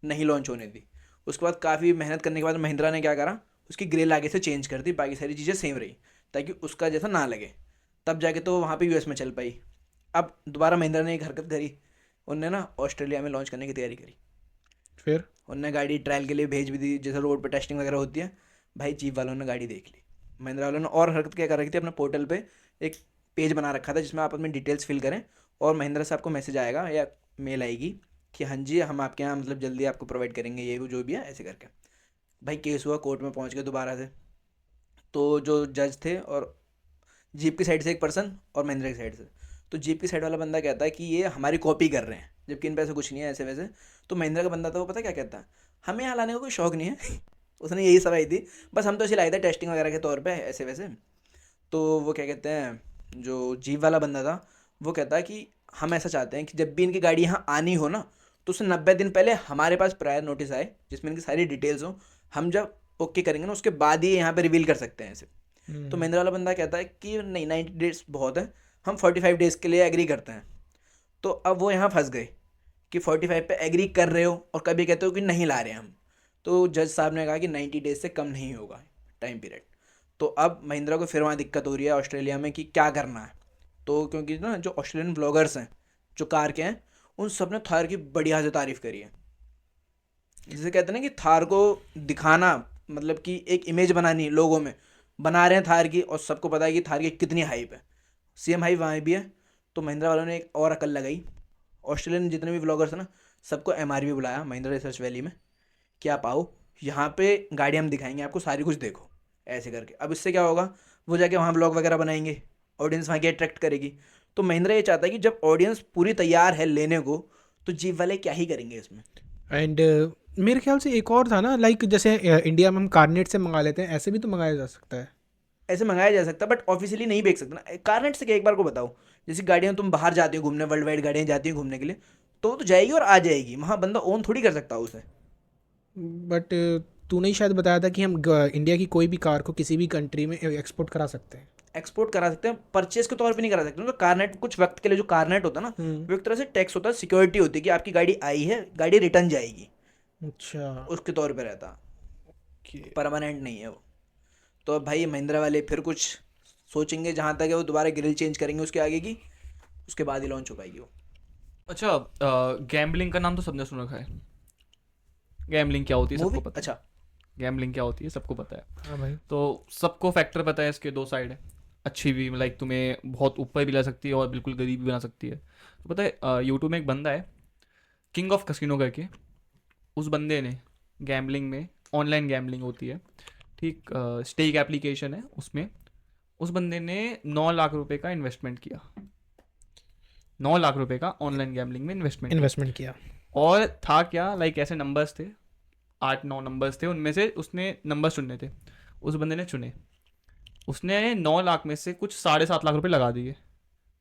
नहीं लॉन्च होने दी। उसके बाद काफ़ी मेहनत करने के बाद महिंद्रा ने क्या करा, उसकी ग्रिल आगे से चेंज कर दी, बाकी सारी चीज़ें सेम रही, ताकि उसका जैसा ना लगे, तब जाके तो वहाँ पे यूएस में चल पाई। अब दोबारा महिंद्रा ने एक हरकत करी, उनने ना ऑस्ट्रेलिया में लॉन्च करने की तैयारी करी। फिर उनने गाड़ी ट्रायल के लिए भेज भी दी, जैसे रोड पे टेस्टिंग वगैरह होती है। भाई जीप वालों ने गाड़ी देख ली, महिंद्रा वालों ने और हरकत क्या कर रखी थी, अपने पोर्टल पे एक पेज बना रखा था जिसमें आप अपनी डिटेल्स फिल करें, और महिंद्रा से आपको मैसेज आएगा या मेल आएगी कि हाँ जी हम आपके यहाँ मतलब जल्दी आपको प्रोवाइड करेंगे ये वो जो भी है, ऐसे करके। भाई केस हुआ, कोर्ट में पहुँच गए दोबारा से, तो जो जज थे, और जीप की साइड से एक पर्सन और महिंद्रा की साइड से, तो जीप की साइड वाला बंदा कहता है कि ये हमारी कॉपी कर रहे हैं, जबकि इन पे ऐसा कुछ नहीं है ऐसे वैसे। तो महिंद्रा का बंदा था, वो पता क्या कहता है, हमें यहाँ लाने का कोई शौक नहीं है उसने यही सवाई दी, बस हम तो इसे लाए थे टेस्टिंग वगैरह के तौर पे ऐसे वैसे। तो वो क्या कहते हैं, जो जीप वाला बंदा था वो कहता है कि हम ऐसा चाहते हैं कि जब भी इनकी गाड़ी यहाँ आनी हो ना, तो उससे 90 दिन पहले हमारे पास प्रायर नोटिस आए जिसमें इनकी सारी डिटेल्स हो। हम जब ओके करेंगे ना उसके बाद ही यहाँ पे रिवील कर सकते हैं इसे। तो महिंद्रा वाला बंदा कहता है कि नहीं 90 डेज बहुत है, हम 45 डेज़ के लिए एग्री करते हैं। तो अब वो यहाँ फंस गए कि 45 पे एग्री कर रहे हो और कभी कहते हो कि नहीं ला रहे हम। तो जज साहब ने कहा कि 90 डेज से कम नहीं होगा टाइम पीरियड। तो अब महिंद्रा को फिर वहाँ दिक्कत हो रही है ऑस्ट्रेलिया में कि क्या करना है। तो क्योंकि ना जो ऑस्ट्रेलियन ब्लॉगर्स हैं जो कार के हैं, उन सब ने थार की बढ़िया से तारीफ़ करी है। जैसे कहते हैं ना कि थार को दिखाना, मतलब कि एक इमेज बनानी लोगों में, बना रहे हैं थार की, और सबको पता है कि थार की कितनी हाइप है, सेम हाइप वहाँ भी है। तो महिंद्रा वालों ने एक और अकल लगाई, ऑस्ट्रेलियन जितने भी ब्लॉगर्स हैं ना सबको MRV बुलाया महिंद्रा रिसर्च वैली में कि आप आओ यहाँ पे गाड़ी हम दिखाएंगे आपको, सारी कुछ देखो ऐसे करके। अब इससे क्या होगा, वो जाके वहाँ ब्लॉग वगैरह बनाएंगे, ऑडियंस वहाँ की अट्रैक्ट करेगी। तो महिंद्रा ये चाहता है कि जब ऑडियंस पूरी तैयार है लेने को, तो जीप वाले क्या ही करेंगे इसमें। एंड मेरे ख्याल से एक और था ना, लाइक जैसे इंडिया में हम कारनेट से मंगा लेते हैं, ऐसे भी तो मंगाया जा सकता है। ऐसे मंगाया जा सकता है बट ऑफिशियली नहीं बेच सकते ना। कारनेट से क्या, एक बार को बताओ, जैसे गाड़ियाँ तुम बाहर जाती हो घूमने, वर्ल्ड वाइड गाड़ियाँ जाती हैं घूमने के लिए, तो वो तो जाएगी और आ जाएगी, वहाँ बंदा ओन थोड़ी कर सकता है उसे। बट तूने ही शायद बताया था कि हम इंडिया की कोई भी कार को किसी भी कंट्री में एक्सपोर्ट करा सकते हैं। एक्सपोर्ट करा सकते हैं, परचेज के तौर पे नहीं करा सकते। तो कारनेट कुछ वक्त के लिए, जो कारनेट होता है ना वो एक तरह से टैक्स होता है, सिक्योरिटी होती है कि आपकी गाड़ी आई है, गाड़ी रिटर्न जाएगी, अच्छा, उसके तौर पे रहता, ओके। परमानेंट नहीं है वो। तो अब भाई महिंद्रा वाले फिर कुछ सोचेंगे, जहाँ तक है वो दोबारा ग्रिल चेंज करेंगे उसके आगे की, उसके बाद ही लॉन्च हो पाएगी वो। अच्छा, गैम्बलिंग का नाम तो सबने सुन रखा है। गैम्बलिंग क्या होती है मूवी, सबको पता है। अच्छा। गैम्बलिंग क्या होती है सबको पता है। हाँ भाई। तो सबको फैक्टर पता है, इसके दो साइड है। अच्छी भी, लाइक तुम्हें बहुत ऊपर भी ला सकती है और बिल्कुल गरीब भी बना सकती है। तो पता है यूट्यूब में एक बंदा है किंग ऑफ कसिनो करके, उस बंदे ने गैम्बलिंग में, ऑनलाइन गैम्बलिंग होती है ठीक, स्टेक एप्लीकेशन है उसमें, उस बंदे ने 9 लाख रुपए का इन्वेस्टमेंट किया। 9 लाख रुपए का ऑनलाइन गैम्बलिंग में इन्वेस्टमेंट किया। और था क्या, लाइक ऐसे नंबर्स थे, 8-9 नंबर्स थे, उनमें से उसने नंबर चुनने थे, उस बंदे ने चुने, उसने 9 लाख में से कुछ 7.5 लाख रुपए लगा दिए।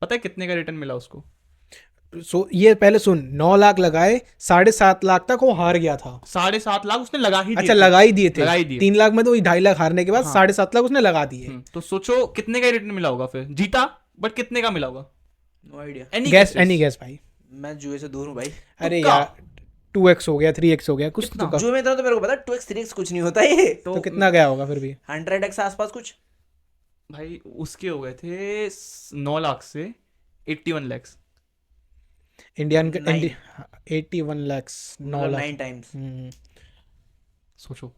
पता है कितने का रिटर्न मिला उसको? सो ये पहले सुन, 9 लाख लगाए, 7.5 लाख तक वो हार गया था। 7.5 लाख उसने लगा ही दिए अच्छा, थे। लगा ही दिए थे। लगा ही दिए। 3 लाख में तो 2.5 लाख हारने के बाद हाँ। 7.5 लाख उसने लगा दिए। तो सोचो कितने का रिटर्न मिला होगा, फिर जीता बट कितने का मिला होगा? No idea. एनी गैस भाई। मैं जुए से दूर हूँ भाई। अरे तुक्का। यार 2x हो गया, 3x हो गया, कुछ कितना? तो जुए में इतना तो मेरे को पता है, 2x 3x कुछ नहीं होता ये। तो कितना गया होगा फिर भी? 100x आसपास कुछ। भाई उसके हो गए थे 9 लाख से 81 lakh. Indian Nine. 81 lakh, 9 lakh. 9 times. सोचो।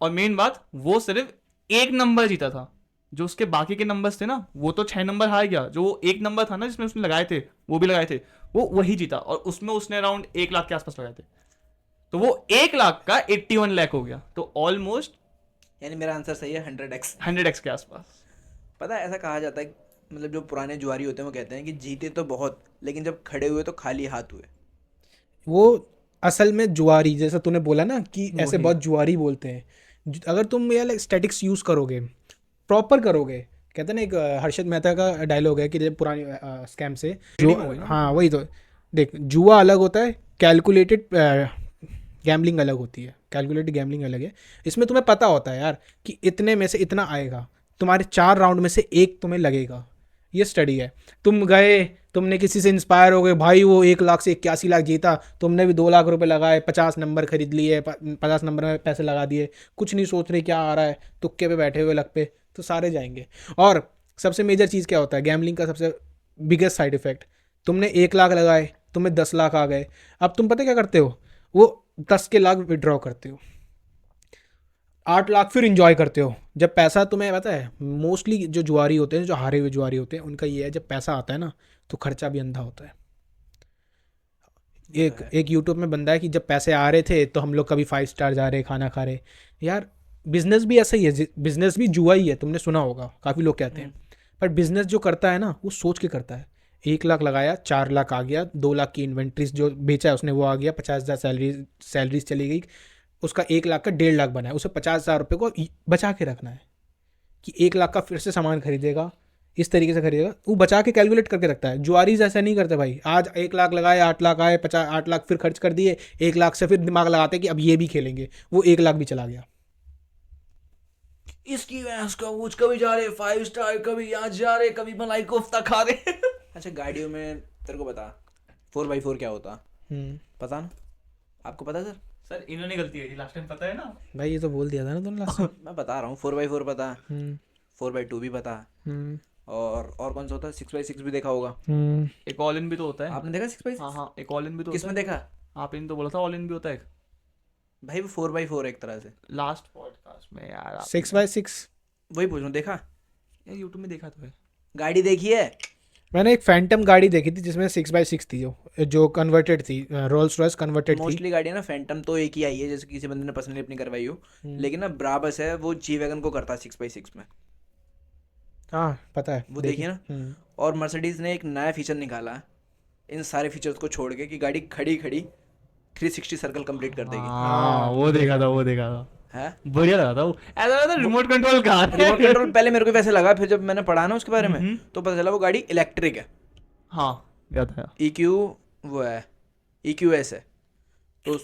और मेन बात, वो सिर्फ एक नंबर जीता था, जो उसके बाकी के नंबर्स थे ना, वो तो 6 नंबर हार गया। जो वो एक नंबर था ना जिसमें उसने लगाए थे, वो भी लगाए थे, वो वही जीता, और उसमें उसने अराउंड 1 लाख के आसपास लगाए थे। तो वो 1 लाख का 81 लाख हो गया, तो ऑलमोस्ट यानी मेरा आंसर सही है, 100x। 100x के आसपास। पता है, ऐसा कहा जाता है, मतलब जो पुराने जुआरी होते हैं वो कहते हैं कि जीते तो बहुत, लेकिन जब खड़े हुए तो खाली हाथ हुए। वो असल में जुआरी, जैसा तूने बोला ना कि ऐसे बहुत जुआरी बोलते हैं, अगर तुम यार स्टैटिक्स यूज़ करोगे, प्रॉपर करोगे, कहते हैं ना, एक हर्षद मेहता का डायलॉग है कि जब पुरानी स्कैम से जो, हाँ वही तो, देख जुआ अलग होता है, कैलकुलेटेड गैम्बलिंग अलग होती है। कैलकुलेटेड गैम्बलिंग अलग है, इसमें तुम्हें पता होता है यार कि इतने में से इतना आएगा, तुम्हारे 4 राउंड में से 1 तुम्हें लगेगा। ये स्टडी है। तुम गए, तुमने किसी से इंस्पायर हो गए, भाई वो 1 लाख से 81 लाख जीता, तुमने भी 2 लाख रुपए लगाए, 50 नंबर खरीद लिए, 50 नंबर में पैसे लगा दिए, कुछ नहीं सोच रहे क्या आ रहा है, तुक्के पे बैठे हुए लक पे, तो सारे जाएंगे। और सबसे मेजर चीज़ क्या होता है गैम्बलिंग का, सबसे बिगेस्ट साइड इफेक्ट, तुमने 1 लाख लगाए, तुम्हें 10 लाख आ गए, अब तुम पता क्या करते हो, वो 10 के लाख विड्रॉ करते हो, 8 लाख फिर इंजॉय करते हो। जब पैसा तुम्हें पता है, मोस्टली जो जुआरी होते हैं, जो हारे हुए जुआरी होते हैं, उनका ये है, जब पैसा आता है ना तो खर्चा भी अंधा होता है। एक यूट्यूब में बंदा है कि जब पैसे आ रहे थे तो हम लोग कभी 5 स्टार जा रहे, खाना खा रहे। यार बिजनेस भी ऐसा ही है, बिजनेस भी जुआ ही है, तुमने सुना होगा, काफ़ी लोग कहते हैं। पर बिजनेस जो करता है ना वो सोच के करता है, 1 लाख लगाया, 4 लाख आ गया, 2 लाख की इन्वेंट्रीज जो बेचा है उसने वो आ गया, 50,000 सैलरीज चली गई, उसका 1 लाख का 1.5 लाख बना है, उसे 50,000 रुपये को बचा के रखना है कि 1 लाख का फिर से सामान खरीदेगा, इस तरीके से खरीदेगा, वो बचा के कैलकुलेट करके रखता है। जुआरीज ऐसा नहीं करते भाई, आज 1 लाख लगाए, 8 लाख आए, 8 लाख फिर खर्च कर दिए, 1 लाख से फिर दिमाग लगाते कि अब ये भी खेलेंगे, वो 1 लाख भी चला गया। इसकी भैंस का वो कभी जा रहे 5 स्टार, कभी यहाँ जा रहे, कभी मलाई कोफ्ता खा रहे। अच्छा गाड़ियों में तेरे को बता 4x4 क्या होता, पता ना? आपको पता सर? सर इन्होंने गलती की लास्ट टाइम, पता है ना? भाई ये तो बोल दिया था ना तुमने लास्ट मैं बता रहा हूँ 4x4 पता, में। 4x2 भी पता, और कौन सा होता है 6x6 भी देखा होगा एक ऑल इन भी तो होता है। आपने देखा 6x6? हाँ हाँ, एक ऑल इन भी तो किस होता में है। देखा आपने तो बोला था ऑल इन भी होता है भाई? वो 4x4 एक तरह से, लास्ट पॉडकास्ट में यार। 6x6 वही पूछ रहा हूँ, देखा? यार यूट्यूब में देखा तो है। गाड़ी देखी है? मैंने एक फैंटम गाड़ी देखी थी जिसमें 6x6 थी, जो कन्वर्टेड थी, रोल्स रॉयस कन्वर्टेड थी। मोस्टली गाड़ी ना फैंटम तो एक ही आई है, जैसे किसी बंदे ने पर्सनली अपनी करवाई हो, लेकिन ना ब्राबस है वो जी वैगन को करता है 6x6 में, हाँ पता है, वो देखिए ना। और मर्सिडीज ने एक नया फीचर निकाला इन सारे फीचर्स को छोड़ के कि गाड़ी खड़ी खड़ी 360 सर्कल कंप्लीट कर देगी। हाँ वो देखा था, वो देखा था, है बढ़िया लगा था वो। ऐसा लगा था रिमोट कंट्रोल कार है। रिमोट कंट्रोल पहले मेरे को वैसे लगा, फिर जब मैंने पढ़ा ना उसके बारे में तो पता चला वो गाड़ी इलेक्ट्रिक है। हाँ याद है। EQ वो है, EQS है तो।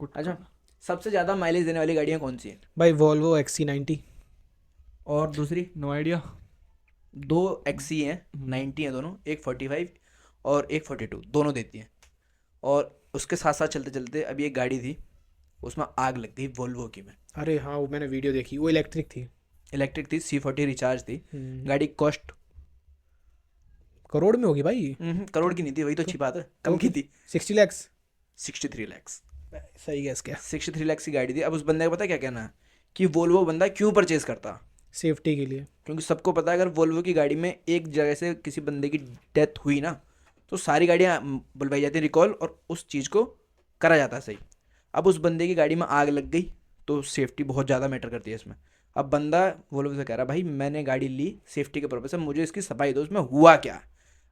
अच्छा सबसे ज़्यादा माइलेज देने वाली गाड़ियाँ कौन सी हैं? भाई वॉल्वो XC90। और दूसरी नो आइडिया। 2 XC हैं, 90 हैं दोनों, एक 45 और एक 42 दोनों देती हैं। और उसके साथ साथ चलते चलते अभी एक गाड़ी थी उसमें आग लग गई वोल्वो की में, अरे हाँ वो मैंने वीडियो देखी, वो इलेक्ट्रिक थी। इलेक्ट्रिक थी, C40 रिचार्ज थी। गाड़ी कॉस्ट करोड़ में होगी भाई। करोड़ की नहीं थी, वही तो अच्छी बात है, कम की थी। 60 लाख। 63 लाख। सही गैस क्या? 63 लाख की गाड़ी थी। अब उस बंदे का पता क्या कहना है कि वोल्वो बंदा क्यों परचेज करता? सेफ्टी के लिए। क्योंकि सबको पता है अगर वोल्वो की गाड़ी में एक जगह से किसी बंदे की डेथ हुई ना तो सारी गाड़ियाँ बुलवाई जाती हैं रिकॉल और उस चीज़ को करा जाता है सही। अब उस बंदे की गाड़ी में आग लग गई तो सेफ्टी बहुत ज़्यादा मैटर करती है इसमें। अब बंदा वोल्वो से कह रहा भाई मैंने गाड़ी ली सेफ्टी के पर्पज से, मुझे इसकी सफाई दो, उसमें हुआ क्या?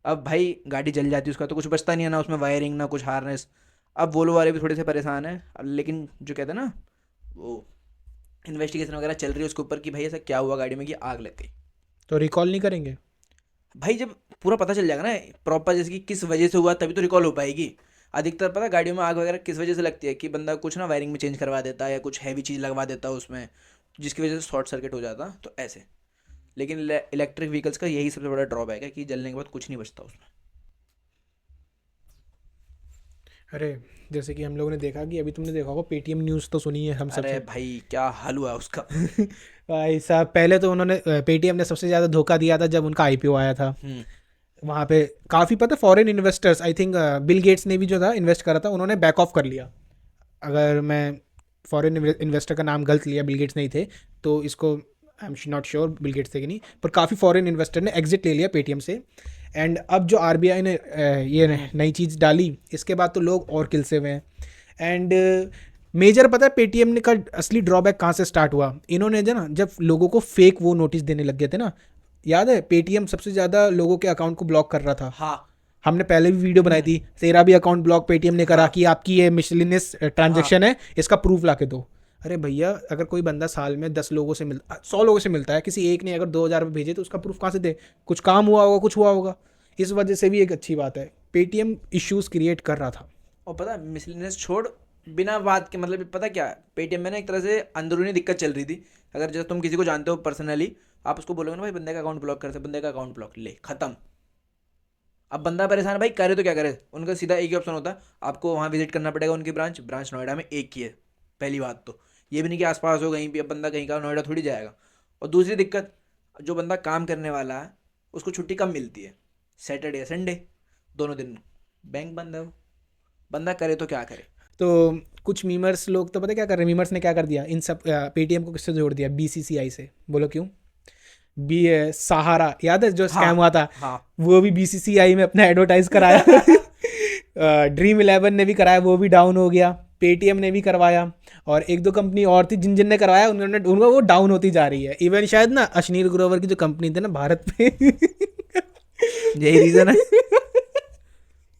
अब भाई गाड़ी जल जाती है, उसका तो कुछ बचता नहीं है, ना उसमें वायरिंग ना कुछ हार्नेस। अब वोल्वो वाले भी थोड़े से परेशान हैं। अब लेकिन जो कहते हैं ना वो इन्वेस्टिगेशन वगैरह चल रही है उसके ऊपर कि भाई ऐसा क्या हुआ गाड़ी में कि आग लग गई। तो रिकॉल नहीं करेंगे? भाई जब पूरा पता चल जाएगा ना प्रॉपर जैसे कि किस वजह से हुआ तभी तो रिकॉल हो पाएगी। अधिकतर पता गाड़ियों में आग वगैरह किस वजह से लगती है कि बंदा कुछ ना वायरिंग में चेंज करवा देता है या कुछ हैवी चीज़ लगवा देता है उसमें, जिसकी वजह से शॉर्ट सर्किट हो जाता, तो ऐसे। लेकिन इलेक्ट्रिक व्हीकल्स का यही सबसे बड़ा ड्रॉबैक है कि जलने के बाद कुछ नहीं बचता उसमें। अरे जैसे कि हम लोगों ने देखा कि अभी तुमने देखा होगा पेटीएम न्यूज़ तो सुनी है हम सब। अरे भाई क्या हाल हुआ उसका। भाई साहब पहले तो उन्होंने पेटीएम ने सबसे ज़्यादा धोखा दिया था जब उनका IPO आया था। वहाँ पे काफ़ी पता foreign investors, I think Bill Gates ने भी जो था इन्वेस्ट करा था, उन्होंने बैक ऑफ कर लिया। अगर मैं फॉरेन इन्वेस्टर का नाम गलत लिया, बिल गेट्स नहीं थे तो इसको I am not sure Bill Gates थे कि नहीं, पर काफ़ी फॉरेन इन्वेस्टर ने एग्जिट ले लिया पेटीएम से। एंड अब जो RBI ने ये नई चीज़ डाली इसके बाद तो लोग और किलसे हुए हैं। एंड मेजर पता है पेटीएम का असली ड्रॉबैक कहाँ से स्टार्ट हुआ? इन्होंने जो ना जब लोगों को फेक वो नोटिस देने लग गए थे ना, याद है पेटीएम सबसे ज़्यादा लोगों के अकाउंट को ब्लॉक कर रहा था। हाँ हमने पहले भी वीडियो बनाई थी, तेरा भी अकाउंट ब्लॉक पेटीएम ने करा कि आपकी ये मिसलिनियस ट्रांजेक्शन है, इसका प्रूफ ला के दो। अरे भैया अगर कोई बंदा साल में 10 लोगों से 100 लोगों से मिलता है, किसी एक ने अगर 2,000 रुपये भेजे तो उसका प्रूफ कहाँ से दे? कुछ काम हुआ होगा, कुछ हुआ होगा। इस वजह से भी एक अच्छी बात है, पेटीएम इश्यूज़ क्रिएट कर रहा था। और पता है मिसलिनियस छोड़, बिना बात के मतलब पता क्या पेटीएम में ना एक तरह से अंदरूनी दिक्कत चल रही थी। अगर जैसे तुम किसी को जानते हो पर्सनली, आप उसको बोलोगे ना भाई बंदे का अकाउंट ब्लॉक कर, बंदे का अकाउंट ब्लॉक, ले खत्म। अब बंदा परेशान है भाई, करे तो क्या करे? उनका सीधा एक ही ऑप्शन होता है, आपको वहाँ विजिट करना पड़ेगा उनकी ब्रांच नोएडा में एक ही है। पहली बात तो ये भी नहीं कि आसपास हो कहीं भी, अब बंदा कहीं का नोएडा थोड़ी जाएगा। और दूसरी दिक्कत, जो बंदा काम करने वाला है उसको छुट्टी कम मिलती है, सैटरडे संडे दोनों दिन बैंक बंद है, बंदा करे तो क्या करे। तो कुछ मीमर्स लोग तो पता क्या कर रहे हैं, मीमर्स ने क्या कर दिया, इन सब पेटीएम को किससे जोड़ दिया? BCCI से। बोलो क्यों? सहारा याद है जो स्कैम हुआ था? हाँ वो भी BCCI में अपना एडवर्टाइज कराया। ड्रीम 11 ने भी कराया, वो भी डाउन हो गया। पेटीएम ने भी करवाया और एक दो कंपनी और थी जिन ने करवाया, उनका वो डाउन होती जा रही है। इवन शायद ना अश्नीर ग्रोवर की जो कंपनी थी ना भारत पे यही रीजन है।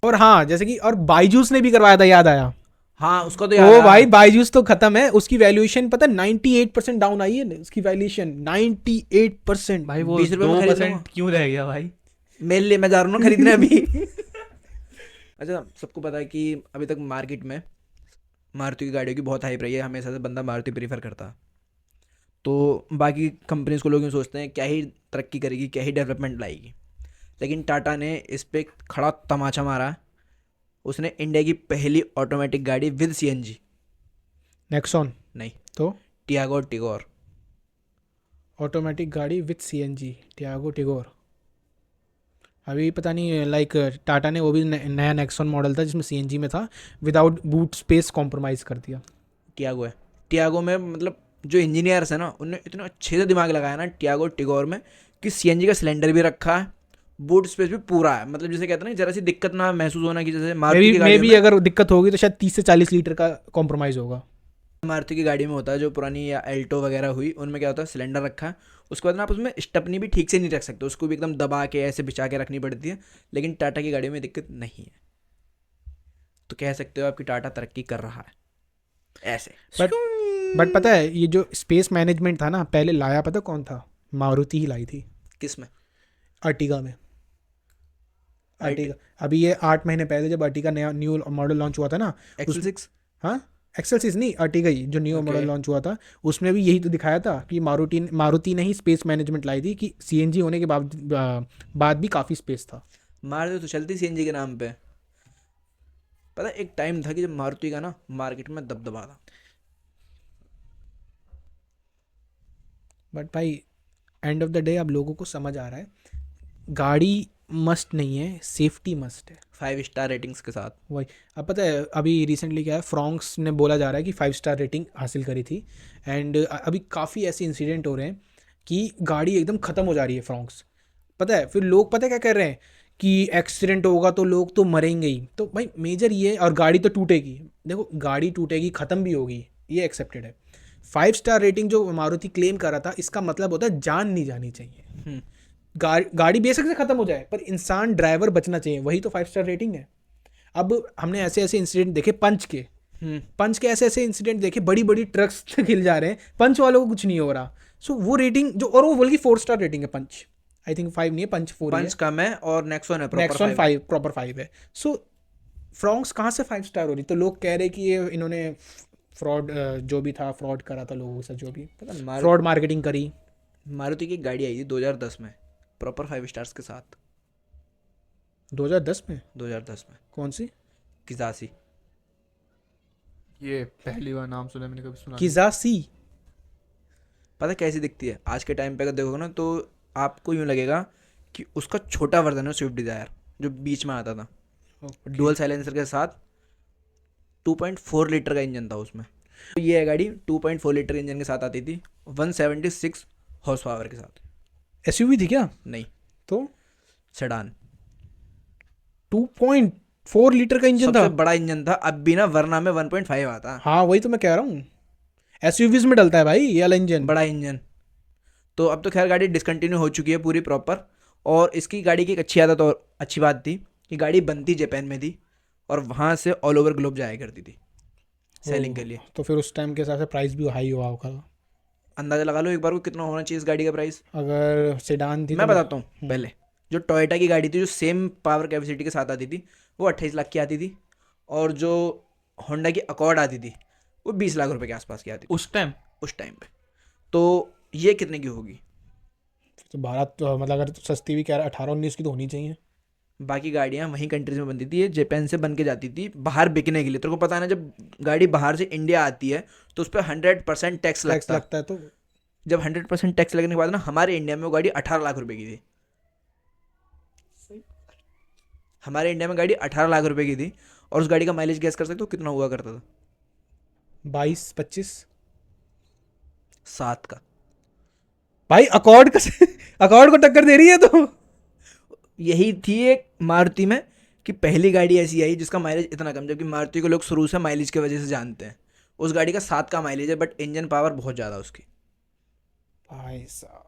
और हाँ, जैसे कि और बायजूस ने भी करवाया था, याद आया। हाँ उसको तो याद ओ है। भाई, बायजूस तो खत्म है, उसकी वैल्यूएशन पता है 98% डाउन आई है उसकी वैल्यूएशन, 98%। भाई वो 20 रुपए में खरीद लूंगा 2% क्यों रह गया भाई? मेरे लिए, मैं जा रहा हूँ ना खरीदने अभी। अच्छा सबको पता है कि अभी तक मार्केट में मारुति की गाड़ियों की बहुत हाइप रही है, हमेशा से बंदा मारुति प्रीफर करता। तो बाकी कंपनीज को लोग यूँ सोचते हैं क्या ही तरक्की करेगी, क्या ही डेवलपमेंट लाएगी, लेकिन टाटा ने इस पे खड़ा तमाचा मारा। उसने इंडिया की पहली ऑटोमेटिक गाड़ी विद सीएनजी, नेक्सॉन नहीं, तो टियागो टिगोर। ऑटोमेटिक गाड़ी विथ सीएनजी, टियागो टिगोर। अभी पता नहीं, लाइक टाटा ने वो भी नया नेक्सॉन मॉडल था जिसमें सीएनजी में था, विदाउट बूट स्पेस कॉम्प्रोमाइज़ कर दिया। टियागो है। टियागो में मतलब जो इंजीनियर्स हैं ना, उनने इतना अच्छे से दिमाग लगाया ना टियागो टिगोर में, कि सीएनजी का सिलेंडर भी रखा है, बूट स्पेस भी पूरा है। मतलब जैसे कहते हैं ना, जरा सी दिक्कत ना महसूस होना, कि जैसे मारुति की मे गाड़ियों भी में, अगर दिक्कत होगी तो शायद 30 से 40 लीटर का कॉम्प्रोमाइज़ होगा। मारुति की गाड़ी में होता है, जो पुरानी या एल्टो वगैरह हुई, उनमें क्या होता है, सिलेंडर रखा है, उसके बाद ना आप उसमें स्टेपनी भी ठीक से नहीं रख सकते, उसको भी एकदम दबा के ऐसे बिछा के रखनी पड़ती है। लेकिन टाटा की गाड़ी में दिक्कत नहीं है, तो कह सकते हो आपकी टाटा तरक्की कर रहा है ऐसे। बट बट पता है, ये जो स्पेस मैनेजमेंट था ना, पहले लाया पता कौन था? मारुति ही लाई थी, किस में? अर्टिगा में। आईटी अर्टिगा, अभी ये 8 महीने पहले जब अर्टिगा नया न्यू मॉडल लॉन्च हुआ था ना, एक्सल उस 6। हाँ, एक्सेल नहीं, अर्टिगा ही जो न्यू ओके। मॉडल लॉन्च हुआ था, उसमें भी यही तो दिखाया था कि मारुति ने ही स्पेस मैनेजमेंट लाई थी, कि सीएनजी होने के बाद भी काफ़ी स्पेस था। मारुति तो चलती सीएनजी के नाम पे। पता है, एक टाइम था कि जब मारुति का ना मार्केट में दबदबा था। बट भाई, एंड ऑफ द डे अब लोगों को समझ आ रहा है, गाड़ी मस्ट नहीं है, सेफ्टी मस्ट है। 5 स्टार रेटिंग्स के साथ। वही, अब पता है अभी रिसेंटली क्या है, फ्रॉन्क्स ने बोला जा रहा है कि 5 स्टार रेटिंग हासिल करी थी। एंड अभी काफ़ी ऐसे इंसिडेंट हो रहे हैं कि गाड़ी एकदम ख़त्म हो जा रही है फ्रॉन्क्स। पता है फिर लोग पता है क्या कर रहे हैं, कि एक्सीडेंट होगा तो लोग तो मरेंगे ही, तो भाई मेजर ये है, और गाड़ी तो टूटेगी। देखो, गाड़ी टूटेगी, ख़त्म भी होगी, ये एक्सेप्टेड है। 5 स्टार रेटिंग जो मारुति क्लेम कर रहा था, इसका मतलब होता है जान नहीं जानी चाहिए। गाड़ी बेशक से ख़त्म हो जाए, पर इंसान ड्राइवर बचना चाहिए, वही तो 5 स्टार रेटिंग है। अब हमने ऐसे ऐसे इंसिडेंट देखे पंच के ऐसे ऐसे इंसिडेंट देखे, बड़ी बड़ी ट्रक्स हिल जा रहे हैं, पंच वालों को कुछ नहीं हो रहा। सो वो रेटिंग जो, और वो बल्कि 4 स्टार रेटिंग है पंच, आई थिंक 5 नहीं है, पंच 4 ही है। पंच कम है और नेक्सॉन है प्रॉपर नेक्सॉन 5। 5 प्रॉपर 5 है। सो फ्रॉन्क्स कहाँ से 5 स्टार हो रही? तो लोग कह रहे कि ये इन्होंने फ्रॉड, जो भी था फ्रॉड करा था लोगों के साथ, जो भी फ्रॉड मार्केटिंग करी। मारुति की गाड़ी आई थी 2010 में, प्रॉपर 5 स्टार्स के साथ। 2010 में? 2010 में कौन सी? किजासी। ये पहली बार नाम सुना, मैंने कभी सुना नहीं। किजासी? पता कैसी दिखती है आज के टाइम पे? अगर देखोगे ना तो आपको यूँ लगेगा कि उसका छोटा वर्जन है स्विफ्ट डिज़ायर, जो बीच में आता था, डुअल साइलेंसर के साथ। 2.4 लीटर का इंजन था उसमें। तो ये है गाड़ी 2.4 लीटर इंजन के साथ आती थी, 176 हॉर्स पावर के साथ। एसयूवी थी क्या? नहीं, तो सेडान। 2.4 लीटर का इंजन था? सबसे बड़ा इंजन था, अब भी ना, वरना में 1.5 आता। हाँ वही तो मैं कह रहा हूँ, एसयूवीज में डलता है भाई ये वाला इंजन। बड़ा इंजन। तो अब तो खैर गाड़ी डिसकंटिन्यू हो चुकी है पूरी प्रॉपर। और इसकी गाड़ी की एक अच्छी आदत और अच्छी बात थी कि गाड़ी बनती जापान में थी, और वहाँ से ऑल ओवर ग्लोब जाया करती थी सेलिंग के लिए। तो फिर उस टाइम के हिसाब से प्राइस भी हाई हुआ होगा। अंदाज़ा लगा लो एक बार को कितना होना चाहिए इस गाड़ी का प्राइस। अगर सेडान थी मैं तो बताता हूँ पहले। जो टोयोटा की गाड़ी थी, जो सेम पावर कैपेसिटी के साथ आती थी, वो 28 लाख की आती थी। और जो होंडा की अकॉर्ड आती थी, वो 20 लाख रुपए के आसपास की आती थी उस टाइम। उस टाइम पे। तो ये कितने की होगी? तो भारत तो, मतलब अगर सस्ती भी कह रहा है 18-19 की तो होनी चाहिए। बाकी गाड़ियाँ वहीं कंट्रीज में बनती थी, ये जापान से बन के जाती थी बाहर बिकने के लिए। तेरे को पता है ना, जब गाड़ी बाहर से इंडिया आती है तो उस पर 100% टैक्स टैक्स लगता है। लगता है तो जब 100% टैक्स लगने के बाद ना, हमारे इंडिया में वो गाड़ी 18 लाख रुपए की थी। हमारे इंडिया में गाड़ी 18 लाख रुपए की थी। और उस गाड़ी का माइलेज गैस कर सकते हो कितना हुआ करता था? 22-25 7 का। भाई अकॉर्ड का अकॉर्ड को टक्कर दे रही है तो। यही थी एक मारुति में, कि पहली गाड़ी ऐसी आई जिसका माइलेज इतना कम, जबकि मारुति को लोग शुरू से माइलेज की वजह से जानते हैं। उस गाड़ी का 7 का माइलेज है, बट इंजन पावर बहुत ज़्यादा उसकी। भाई साहब,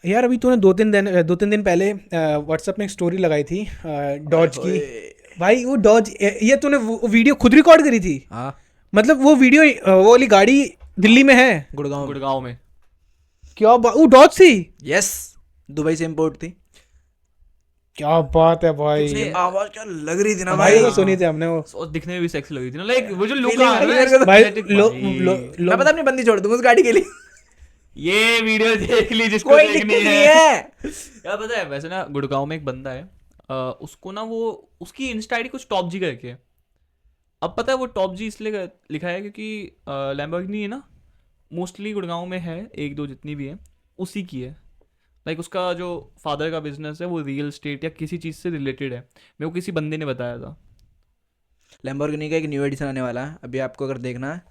यार अभी तूने 2-3 दिन पहले व्हाट्सएप में एक स्टोरी लगाई थी डॉज की। भाई वो डॉज, ये तूने वो वीडियो खुद रिकॉर्ड करी थी? हाँ, मतलब वो वीडियो, वो वाली गाड़ी दिल्ली में है? गुड़गांव। गुड़गांव में। क्या वो डॉज थी? यस, दुबई से इम्पोर्ट थी। क्या बात है भाई। उसकी आवाज क्या लग रही थी ना भाई भाई। वो सुनी थी हमने वो। और दिखने में भी सेक्सी लग रही थी ना, लाइक वो जो लुक Feeling आ आ रही रहा है मेरे को तो। भाई भाई। मैं पता अपनी बंदी छोड़ दूंगा उस गाड़ी के लिए। ये वीडियो देख ली जिसको कोई देखनी दिक्कत नहीं है। है। यार पता है वैसे ना, गुड़गांव में एक बंदा है, उसको ना वो, उसकी इंस्टा आईडी कुछ टॉप जी करके है। अब पता है वो टॉप जी इसलिए लिखा है क्योंकि लैम्बोर्गिनी है ना, मोस्टली गुड़गांव में है, एक दो जितनी भी है उसी की है। लाइक उसका जो फादर का बिजनेस है वो रियल स्टेट या किसी चीज़ से रिलेटेड है, मेरे को किसी बंदे ने बताया था। लैम्बोर्गिनी का एक न्यू एडिशन आने वाला है अभी, आपको अगर देखना है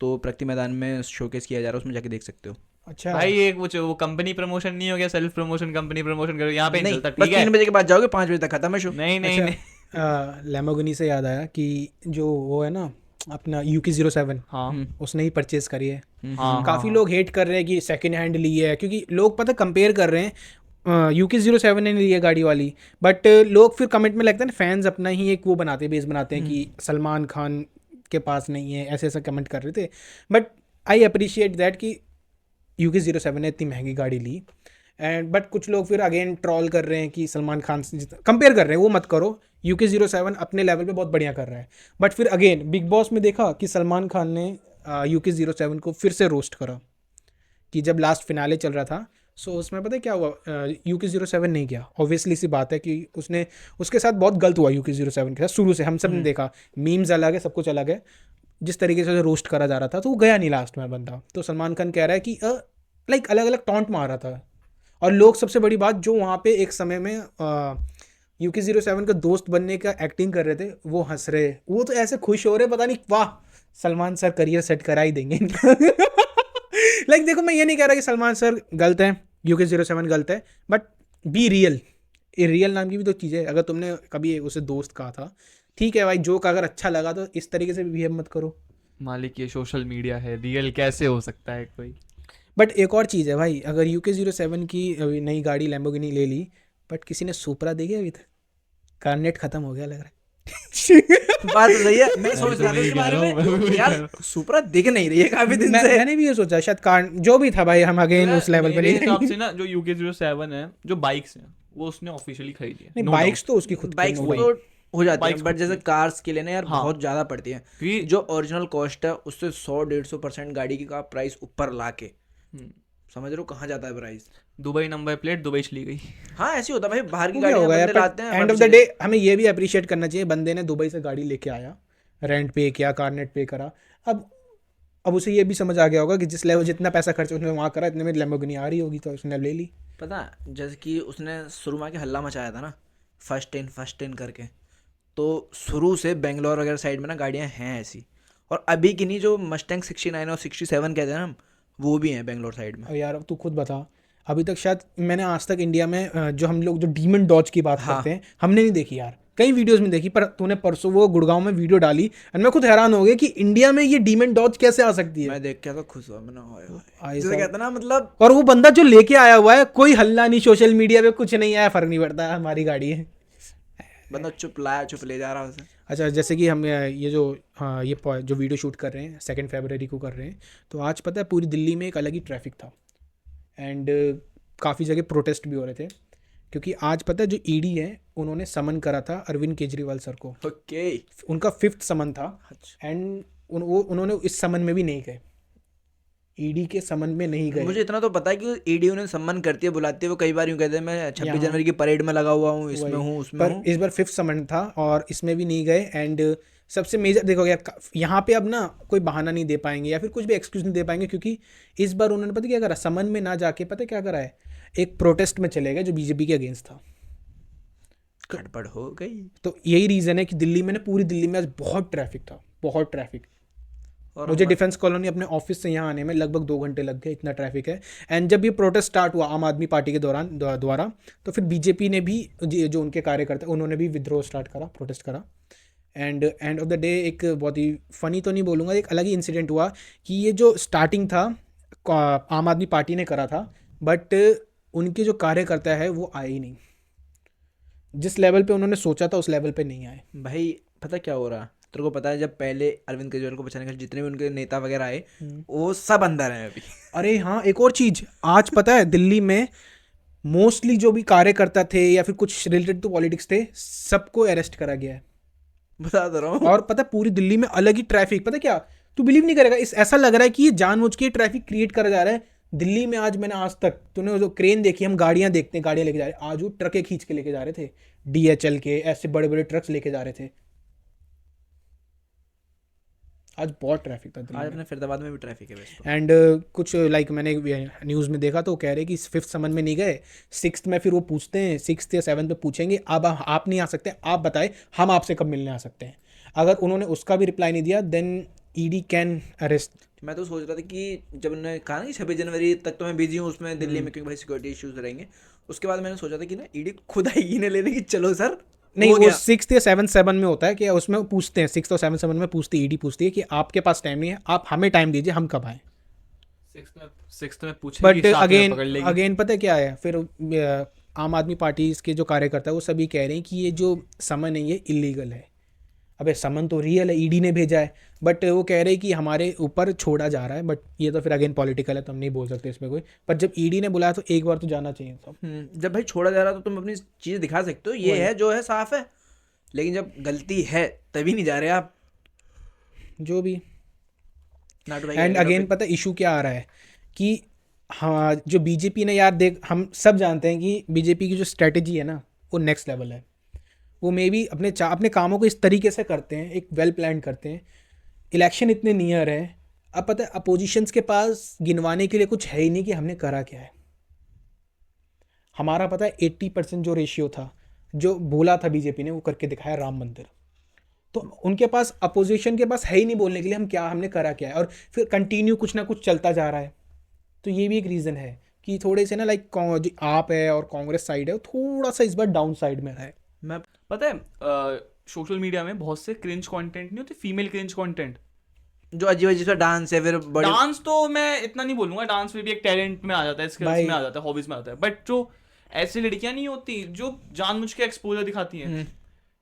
तो प्रगति मैदान में शोकेस किया जा रहा है, उसमें जाके देख सकते हो। अच्छा भाई एक वो कंपनी प्रमोशन नहीं हो गया, सेल्फ प्रमोशन, कंपनी प्रमोशन करो यहाँ पे नहीं नहीं, चलता, बस ठीक है? 3 बजे के बाद जाओगे, 5 बजे तक खत्म है शो। नहीं नहीं अच्छा, नहीं। लैम्बोर्गिनी से याद आया कि जो वो है ना अपना UK07, हाँ उसने ही परचेज करी है। हाँ काफ़ी लोग हेट कर रहे हैं कि सेकंड हैंड ली है, क्योंकि लोग पता कंपेयर कर रहे हैं UK07 ने ली है गाड़ी वाली, बट लोग फिर कमेंट में लगता है ना, फैंस अपना ही एक वो बनाते हैं, बेस बनाते हैं कि सलमान खान के पास नहीं है, ऐसे ऐसा कमेंट कर रहे थे। बट आई अप्रिशिएट दैट कि UK07 ने इतनी महंगी गाड़ी ली, एंड बट कुछ लोग फिर अगेन ट्रॉल कर रहे हैं कि सलमान खान से कंपेयर कर रहे हैं, वो मत करो। UK07 अपने लेवल पे बहुत बढ़िया कर रहा है, बट फिर अगेन बिग बॉस में देखा कि सलमान खान ने UK07 को फिर से रोस्ट करा, कि जब लास्ट फिनाले चल रहा था, सो उसमें पता है क्या हुआ, UK07 नहीं किया, ऑब्वियसली सी बात है कि उसने, उसके साथ बहुत गलत हुआ UK07 के साथ, शुरू से हम सब ने देखा, मीम्स अलग है, सब कुछ अलग है, जिस तरीके से रोस्ट करा जा रहा था, तो वो गया नहीं लास्ट में बंदा। तो सलमान खान कह रहा है कि लाइक अलग अलग टॉन्ट मार रहा था, और लोग, सबसे बड़ी बात, जो वहाँ पे एक समय में UK07 का दोस्त बनने का एक्टिंग कर रहे थे, वो हंस रहे, वो तो ऐसे खुश हो रहे, पता नहीं, वाह सलमान सर करियर सेट करा ही देंगे लाइक देखो, मैं ये नहीं कह रहा कि सलमान सर गलत है, UK07 गलत है, बट बी रियल। ये रियल नाम की भी तो चीज़ है। अगर तुमने कभी उसे दोस्त कहा था, ठीक है भाई, जोक अगर अच्छा लगा तो इस तरीके से भी बिहेव मत करो। मालिक, ये सोशल मीडिया है, रियल कैसे हो सकता है कोई? बट एक और चीज़ है भाई, अगर UK07 की अभी नई गाड़ी लैम्बोर्गिनी ले ली, बट किसी ने सुपरा देखी अभी तक? कार्नेट खत्म हो गया लग रहा है बात तो सही है, मैं सोच रहा था इसके बारे में यार, सुपरा दिख नहीं रही है काफी दिन से। मैंने भी ये सोचा, शायद कार जो भी था भाई, हम अगेन उस लेवल पे मेरे नहीं हिसाब से ना, जो UK07 है, जो बाइक्स हैं, वो उसने ऑफिशियली खरीदी है। नहीं, no बाइक्स doubt। तो उसकी खुद की, बाइक्स no तो doubt। हो जाती Bikes है, बट जैसे कार्स के लिए ना यार हाँ। बहुत ज्यादा पड़ती है, क्योंकि जो ओरिजिनल कॉस्ट है उससे 100-150% गाड़ी की का प्राइस ऊपर लाके, समझ रहे हो कहाँ जाता है price. Dubai number plate Dubai चली गई। हाँ ऐसे ही होता है भाई, बाहर की वो क्या गाड़ी होगा यार, बंदे लाते हैं एंड ऑफ द डे हमें ये भी अप्रिशिएट करना चाहिए, बंदे ने दुबई से गाड़ी लेके आया, रेंट पे किया, कार्नेट पे करा, अब उसे ये भी समझ आ गया होगा कि जिस लेवल जितना पैसा खर्च उसने वहाँ करा, इतने में लैम्बोर्गिनी आ रही होगी, तो उसने ले ली। पता है, जैसे कि उसने शुरू में के हल्ला मचाया था ना, फर्स्ट इन करके, तो शुरू से बेंगलोर वगैरह साइड में ना गाड़ियाँ हैं ऐसी, और अभी की नहीं, जो मस्टैंग 69 और 67 कहते हैं ना हम, वो भी हैं बेंगलोर साइड में। और यार अब तू खुद बता, अभी तक शायद मैंने आज तक इंडिया में जो हम लोग जो डीमन डॉज की बात हाँ। करते हैं, हमने नहीं देखी यार, कई वीडियोस में देखी, पर तूने परसों वो गुड़गांव में वीडियो डाली, और मैं खुद हैरान हो गया कि इंडिया में ये डीमन डॉज कैसे आ सकती है। मैं देख के तो खुश हुआ, मैंने हाय हाय, आए जैसे साहब। कहते हैं ना, मतलब और वो बंदा जो लेके आया हुआ है, कोई हल्ला नहीं, सोशल मीडिया पे कुछ नहीं आया, फर्क नहीं पड़ता, हमारी गाड़ी है। बंदा चुप लाया चुप ले जा रहा है उसे। अच्छा, जैसे कि हम ये जो, हाँ, ये जो वीडियो शूट कर रहे हैं 2 फरवरी को कर रहे हैं, तो आज पता है पूरी दिल्ली में एक अलग ही ट्रैफिक था, एंड काफ़ी जगह प्रोटेस्ट भी हो रहे थे, क्योंकि आज पता है जो ईडी है, उन्होंने समन करा था अरविंद केजरीवाल सर को, ओके, उनका 5th समन था, एंड उन्होंने इस समन में भी नहीं गए, ईडी के समन में नहीं गए। मुझे इतना तो पता है कि ईडी उन्हें सम्मान करती है, बुलाती है, वो कई बार यूं कहते हैं मैं 26 जनवरी की परेड में लगा हुआ हूँ, इसमें हूँ उसमें पर हूँ। इस बार 5th समन था और इसमें भी नहीं गए, एंड सबसे मेजर देखो यार, यहाँ पे अब ना कोई बहाना नहीं दे पाएंगे या फिर कुछ भी एक्सक्यूज नहीं दे पाएंगे, क्योंकि इस बार उन्होंने पता क्या करा, समन में ना जाके पता क्या करा है, एक प्रोटेस्ट में चले गए जो बीजेपी के अगेंस्ट था। गड़बड़ हो गई। तो यही रीज़न है कि दिल्ली में ना, पूरी दिल्ली में आज बहुत ट्रैफिक था, बहुत ट्रैफिक। और मुझे डिफेंस कॉलोनी अपने ऑफिस से यहाँ आने में लगभग 2 घंटे लग गए, इतना ट्रैफिक है। एंड जब ये प्रोटेस्ट स्टार्ट हुआ आम आदमी पार्टी के द्वारा, तो फिर बीजेपी ने भी, जो उनके कार्यकर्ता, उन्होंने भी विद्रोह स्टार्ट करा, प्रोटेस्ट करा। And end of the day एक बहुत ही फ़नी तो नहीं बोलूँगा, एक अलग ही इंसिडेंट हुआ कि ये जो स्टार्टिंग था आम आदमी पार्टी ने करा था, बट उनके जो कार्यकर्ता है वो आए ही नहीं, जिस लेवल पे उन्होंने सोचा था उस लेवल पे नहीं आए। भाई पता क्या हो रहा, तेरे को पता है जब पहले अरविंद केजरीवाल को बचाने के लिए जितने भी उनके नेता वगैरह आए वो सब अंदर हैं अभी। अरे हाँ, एक और चीज आज पता है दिल्ली में मोस्टली जो भी कार्यकर्ता थे या फिर कुछ रिलेटेड टू पॉलिटिक्स थे सबको अरेस्ट करा गया है। बता दे रहा हूँ। और पता है पूरी दिल्ली में अलग ही ट्रैफिक, पता है क्या, तू बिलीव नहीं करेगा, इस ऐसा लग रहा है कि ये जानबूझ के ट्रैफिक क्रिएट करा जा रहा है दिल्ली में। आज मैंने आज तक तूने जो क्रेन देखी, हम गाड़ियां देखते हैं गाड़ियां लेके जा रहे हैं, आज वो ट्रकें खींच के लेके जा रहे थे, DHL के ऐसे बड़े बड़े ट्रक्स लेके जा रहे थे। आज बहुत ट्रैफिक था आज दिल्ली में। अपने फरीदाबाद में भी ट्रैफिक है वैसे तो। एंड कुछ लाइक मैंने न्यूज़ में देखा तो वो कह रहे कि 5th समन में नहीं गए, 6th में फिर वो पूछते हैं, 6th या 7th पे पूछेंगे अब आप नहीं आ सकते, आप बताएं हम आपसे कब मिलने आ सकते हैं। अगर उन्होंने उसका भी रिप्लाई नहीं दिया देन ED कैन अरेस्ट। मैं तो सोच रहा था कि जब उन्होंने कहा ना कि 26 जनवरी तक तो मैं बिजी हूँ उसमें दिल्ली में क्योंकि भाई सिक्योरिटी इश्यूज रहेंगे, उसके बाद मैंने सोचा था कि ना ईडी खुद आएगी ना लेने की, चलो सर नहीं, हो वो गया। 6th या 7th 7 में होता है कि उसमें वो पूछते हैं, 6th और 7th 7 में पूछती है, ED पूछती है कि आपके पास टाइम नहीं है, आप हमें टाइम दीजिए, हम कब आए। 6th में पूछेगी, बट 7th में अगेन पकड़ लेगी। अगेन पता है क्या है फिर आम आदमी पार्टी के जो कार्यकर्ता है वो सभी कह रहे हैं कि ये जो समन है ये इलीगल है। अबे समन तो रियल है, ED ने भेजा है, बट वो कह रहे हैं कि हमारे ऊपर छोड़ा जा रहा है। बट ये तो फिर अगेन पॉलिटिकल है तो हम नहीं बोल सकते इसमें कोई, पर जब ED ने बुलाया तो एक बार तो जाना चाहिए था। जब भाई छोड़ा जा रहा तो तुम अपनी चीज दिखा सकते हो, ये है जो है साफ है, लेकिन जब गलती है तभी नहीं जा रहे आप। जो भी नाटू भाई एंड अगेन पता इशू क्या आ रहा है कि हाँ जो बीजेपी ने, यार देख हम सब जानते हैं कि बीजेपी की जो स्ट्रेटेजी है ना वो नेक्स्ट लेवल है। वो मे बी अपने कामों को इस तरीके से करते हैं, एक वेल प्लान करते हैं। इलेक्शन इतने नियर है, अब पता है अपोजिशंस के पास गिनवाने के लिए कुछ है ही नहीं कि हमने करा क्या है। हमारा पता है 80% जो रेशियो था जो बोला था बीजेपी ने वो करके दिखाया, राम मंदिर। तो उनके पास अपोजिशन के पास है ही नहीं बोलने के लिए हम क्या हमने करा क्या है, और फिर कंटिन्यू कुछ ना कुछ चलता जा रहा है। तो ये भी एक रीज़न है कि थोड़े से ना लाइक जो आप है और कांग्रेस साइड है वो थोड़ा सा इस बार डाउन साइड में है। मैं पता है सोशल मीडिया में बहुत से क्रिंज कंटेंट नहीं होते, फीमेल क्रिंज कंटेंट, जो अजीब अजीब सा डांस है, फिर बड़ी डांस तो मैं इतना नहीं बोलूंगा, डांस में भी एक टैलेंट में आ जाता है, स्किल्स भाई- में आ जाता है, हॉबीज में आता है। बट जो ऐसी लड़कियां नहीं होती जो जानबूझ के एक्सपोजर दिखाती हैं,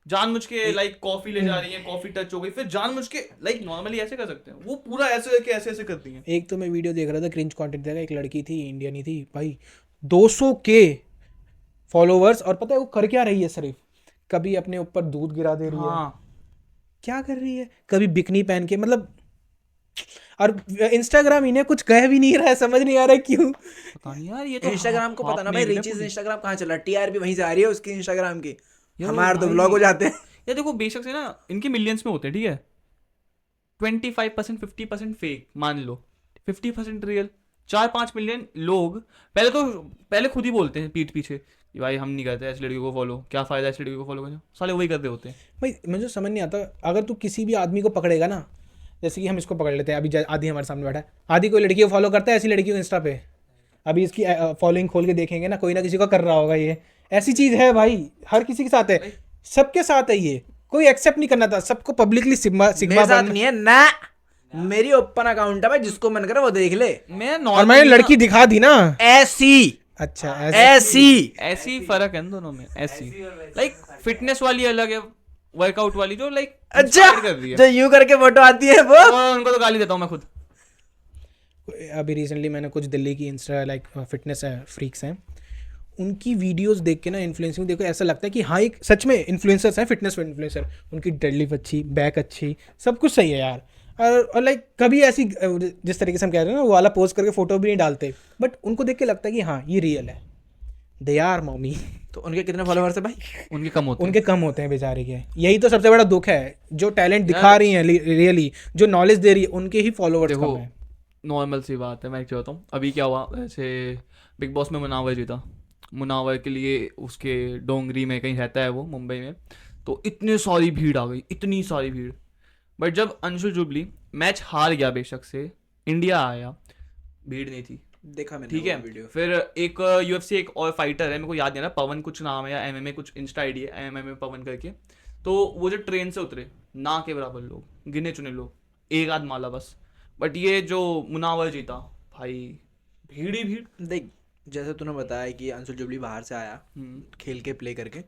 जानबूझ के लाइक कॉफी ले जा रही है, कॉफी टच हो गई, फिर जानबूझ के लाइक नॉर्मली ऐसे कर सकते हैं, वो पूरा ऐसे करके ऐसे ऐसे करती हैं। एक तो मैं वीडियो देख रहा था क्रिंज कंटेंट देखा, एक लड़की थी इंडियन ही थी भाई, 200K फॉलोवर्स, और पता है वो कर क्या रही है, सिर्फ कभी अपने ऊपर दूध गिरा दे रही है, हाँ, क्या कर रही है, कभी बिकनी पहन के, मतलब। और इंस्टाग्राम इन्हें कुछ कह भी नहीं रहा है, समझ नहीं आ रहा है क्यों। पता नहीं यार, ये तो इंस्टाग्राम को पता ना भाई, रीचेस इंस्टाग्राम कहाँ चला, TRP वहीं से आ रही है उसकी इंस्टाग्राम की, यार हमारे तो भाई- ब्लॉग हो जाते हैं। ये देखो बेशक से ना इनके मिलियंस में होते हैं, ठीक है, 25% 50% फेक मान लो, 50% रियल। 4-5 मिलियन लोग पहले खुद ही बोलते हैं पीठ पीछे कि भाई हम नहीं करते ऐसी लड़कियों को फॉलो, क्या फायदा ऐसी लड़कियों को फॉलो करने, साले वही कर रहे होते हैं। भाई मुझे समझ नहीं आता, अगर तू किसी भी आदमी को पकड़ेगा ना, जैसे कि हम इसको पकड़ लेते हैं, अभी आदि हमारे सामने बैठा है, आदि कोई लड़की को फॉलो करता है, ऐसी लड़की को इंस्टा पे, अभी इसकी फॉलोइंग खोल के देखेंगे ना, कोई ना किसी को कर रहा होगा, ये ऐसी चीज़ है भाई, हर किसी के साथ है, सबके साथ है, ये कोई एक्सेप्ट नहीं करना था, सबको पब्लिकली सिग्मा मेरे साथ नहीं है ना, मेरी ओपन अकाउंट है भाई, जिसको मन करे वो देख ले। मैं और नॉर्मल मैंने लड़की दिखा दी ना, ऐसी अच्छा ऐसी ऐसी फर्क है इन दोनों में, ऐसी लाइक फिटनेस वाली अलग है, वर्कआउट वाली जो लाइक अच्छा कर रही है, जो यूं करके फोटो आती है वो। और उनको तो गाली देता हूँ मैं खुद। अभी रिसेंटली मैंने कुछ दिल्ली की इंस्टा लाइक फिटनेस फ्रीक्स हैं, उनकी वीडियोस देख के ना, इन्फ्लुएंसिंग देखो, ऐसा लगता है कि हाँ एक सच में इन्फ्लुएंसर्स हैं, फिटनेस इन्फ्लुएंसर, उनकी डेडलिफ्ट अच्छी, बैक अच्छी, सब कुछ सही है यार। और लाइक कभी ऐसी जिस तरीके से हम कह रहे हैं ना वो वाला पोस्ट करके फोटो भी नहीं डालते, बट उनको देख के लगता है कि हाँ ये रियल है, दे आर मम्मी। तो उनके कितने फॉलोअर्स है भाई? उनके कम होते हैं। उनके कम होते हैं बेचारे के, यही तो सबसे बड़ा दुख है, जो टैलेंट दिखा रही हैं रियली, जो नॉलेज दे रही है, उनके ही फॉलोअर्स देखो कम हैं। नॉर्मल सी बात है, मैं क्या बताऊँ अभी क्या हुआ, ऐसे बिग बॉस में मुनावर जीता, मुनावर के लिए उसके डोंगरी में कहीं रहता है वो मुंबई में, तो इतनी सारी भीड़ आ गई, इतनी सारी भीड़। बट जब अंशुल जुबली मैच हार गया बेशक से, इंडिया आया, भीड़ नहीं थी, देखा मैंने ठीक है। वो वीडियो। फिर एक UFC एक और फाइटर है, मेरे को याद नहीं आ रहा, पवन कुछ नाम है, या MMA कुछ इंस्टा आईडी है, MMA पवन करके, तो वो जो ट्रेन से उतरे ना के बराबर लोग, गिने चुने लोग, एक आध माला बस। बट ये जो मुनावर जीता भाई, भीड़ ही भीड़। देख जैसे तूने बताया कि अंशुल जुबली बाहर से आया हम्म, खेल के प्ले करके,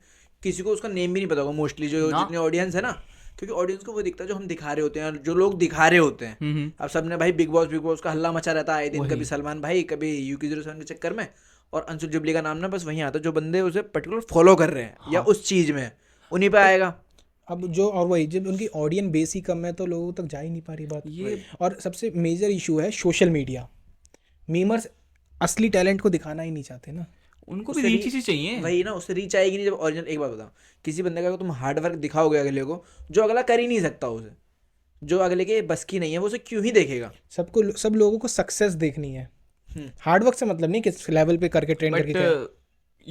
किसी को उसका नेम भी नहीं पता होगा मोस्टली, जो ना। जितने ऑडियंस है ना, क्योंकि ऑडियंस को वो दिखता है जो हम दिखा रहे होते हैं और जो लोग दिखा रहे होते हैं। अब सबने भाई बिग बॉस का हल्ला मचा रहता है आए दिन, वही। कभी सलमान भाई, कभी UK07 के चक्कर में, और अंशुल जुबली का नाम ना बस वहीं आता है, जो बंदे उसे पर्टिकुलर फॉलो कर रहे हैं या हाँ। उस चीज में उन्हीं पे आएगा। अब जो और वही जब उनकी ऑडियंस बेस ही कम है तो लोगों तक जा ही नहीं पा रही बात। ये और सबसे मेजर इशू है सोशल मीडिया। मीमर्स असली टैलेंट को दिखाना ही नहीं चाहते ना। उनको भी उससे रीच री- ही चाहिए। वही ना, उससे रीच आएगी नहीं जब ओरिजिनल। एक बात बताओ, किसी बंदे का अगर तुम हार्ड वर्क दिखाओगे अगले को, जो अगला कर ही नहीं सकता उसे, जो अगले के बस की नहीं है, वो उसे क्यों ही देखेगा। सब लोगों को सक्सेस देखनी है, हम्म। हार्ड वर्क से मतलब नहीं किस लेवल पे करके ट्रेन करके क्या। बट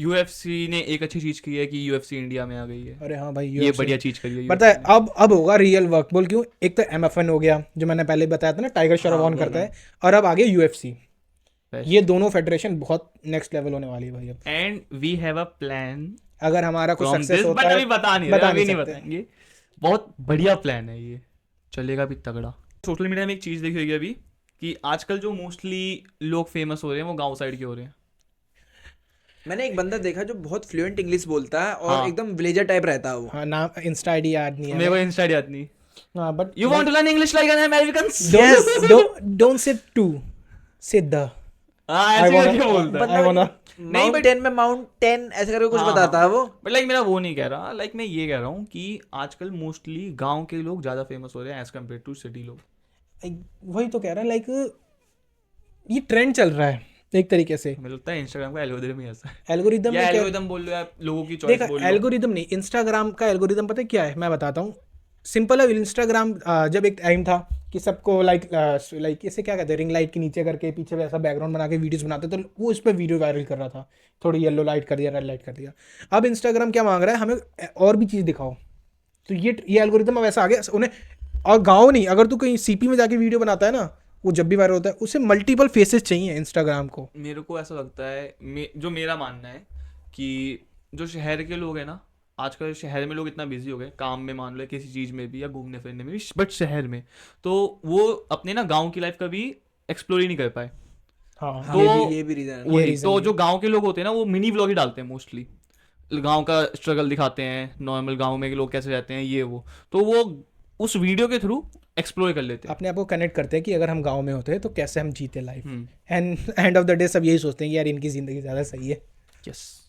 UFC ने एक अच्छी चीज की है कि UFC इंडिया में आ गई है। अरे हाँ भाई ये UFC बढ़िया चीज करी है पता है UFC ने। अब होगा रियल वर्क। बोल क्यों? एक तो MFN हो गया जो मैंने पहले बताया था ना, टाइगर श्रॉफ ऑन करता है, और अब आगे UFC। Best. ये दोनों फेडरेशन बहुत नेक्स्ट लेवल होने वाली है भाई। अब and we have a plan अगर हमारा कुछ फ्रॉम सक्सेस दिस, होता बट है अभी बता नहीं रहे, अभी नहीं सकते। बताएंगे। बहुत बढ़िया प्लान है ये, चलेगा भी तगड़ा। सोशल मीडिया में एक चीज देखी होगी अभी कि आजकल जो मोस्टली लोग फेमस हो रहे हैं वो गांव साइड के हो रहे हैं। मैंने एक बंदा देखा जो बहुत फ्लुएंट इंग्लिश बोलता है और हाँ। एकदम विलेजर टाइप रहता है वो। हाँ, नाम इंस्टा आईडी याद नहीं मेरे है। को इंस्टा याद नहीं। हाँ but you want to learn English like an American? Don't say to say the हाँ, I ऐसे wanna- करके बोलता है। I wanna- नहीं, but- माउंटेन में माउंटेन ऐसे करके कुछ हाँ, बताता है वो। बट लाइक मेरा वो नहीं कह रहा, लाइक मैं ये कह रहा हूँ कि आजकल मोस्टली गांव के लोग ज्यादा फेमस हो रहे हैं एज कम्पेयर टू सिटी लोग। वही तो कह रहा है, लाइक ये ट्रेंड चल रहा है एक तरीके से। मुझे लगता है इंस्टाग्राम का एल्गोरिथम ही ऐसा है। एल्गोरिदम या में क्या एल्गोरिथम बोल लो या लोगों की चॉइस देखा, बोल लो। एल्गोरिदम नहीं, इंस्टाग्राम का एल्गोरिदम पता है क्या है? मैं बताता हूँ। सिंपल है। इंस्टाग्राम जब एक टाइम था कि सबको लाइक इसे क्या कहते हैं, रिंग लाइट के नीचे करके पीछे ऐसा बैकग्राउंड बना के वीडियोस बनाते, तो वो इस पर वीडियो वायरल कर रहा था। थोड़ी येलो लाइट कर दिया, रेड लाइट कर दिया। अब इंस्टाग्राम क्या मांग रहा है, हमें और भी चीज़ दिखाओ। तो ये एल्गोरिदम अब ऐसा आ गया उन्हें। और गाँव नहीं, अगर तू कहीं CP में जाके वीडियो बनाता है ना, वो जब भी वायरल होता है उसे मल्टीपल फेसेस चाहिए इंस्टाग्राम को। मेरे को ऐसा लगता है, जो मेरा मानना है कि जो शहर के लोग हैं ना, आजकल शहर में लोग इतना बिजी हो गए काम में, मान लो किसी चीज़ में भी या घूमने फिरने में भी, बट शहर में तो वो अपने ना गांव की लाइफ कभी एक्सप्लोर ही नहीं कर पाए। हाँ, तो ये भी रीजन है। वही, reason तो है। जो गांव के लोग होते हैं ना वो मिनी व्लॉग ही डालते हैं मोस्टली, गांव का स्ट्रगल दिखाते हैं, नॉर्मल गांव में लोग कैसे रहते हैं ये वो, तो वो उस वीडियो के थ्रू एक्सप्लोर कर लेते हैं। अपने आप को कनेक्ट करते हैं कि अगर हम गांव में होते हैं तो कैसे हम जीते life. Hmm, and end of the day सब यही सोचते हैं कि यार इनकी ज़िंदगी ज़्यादा सही है। यस।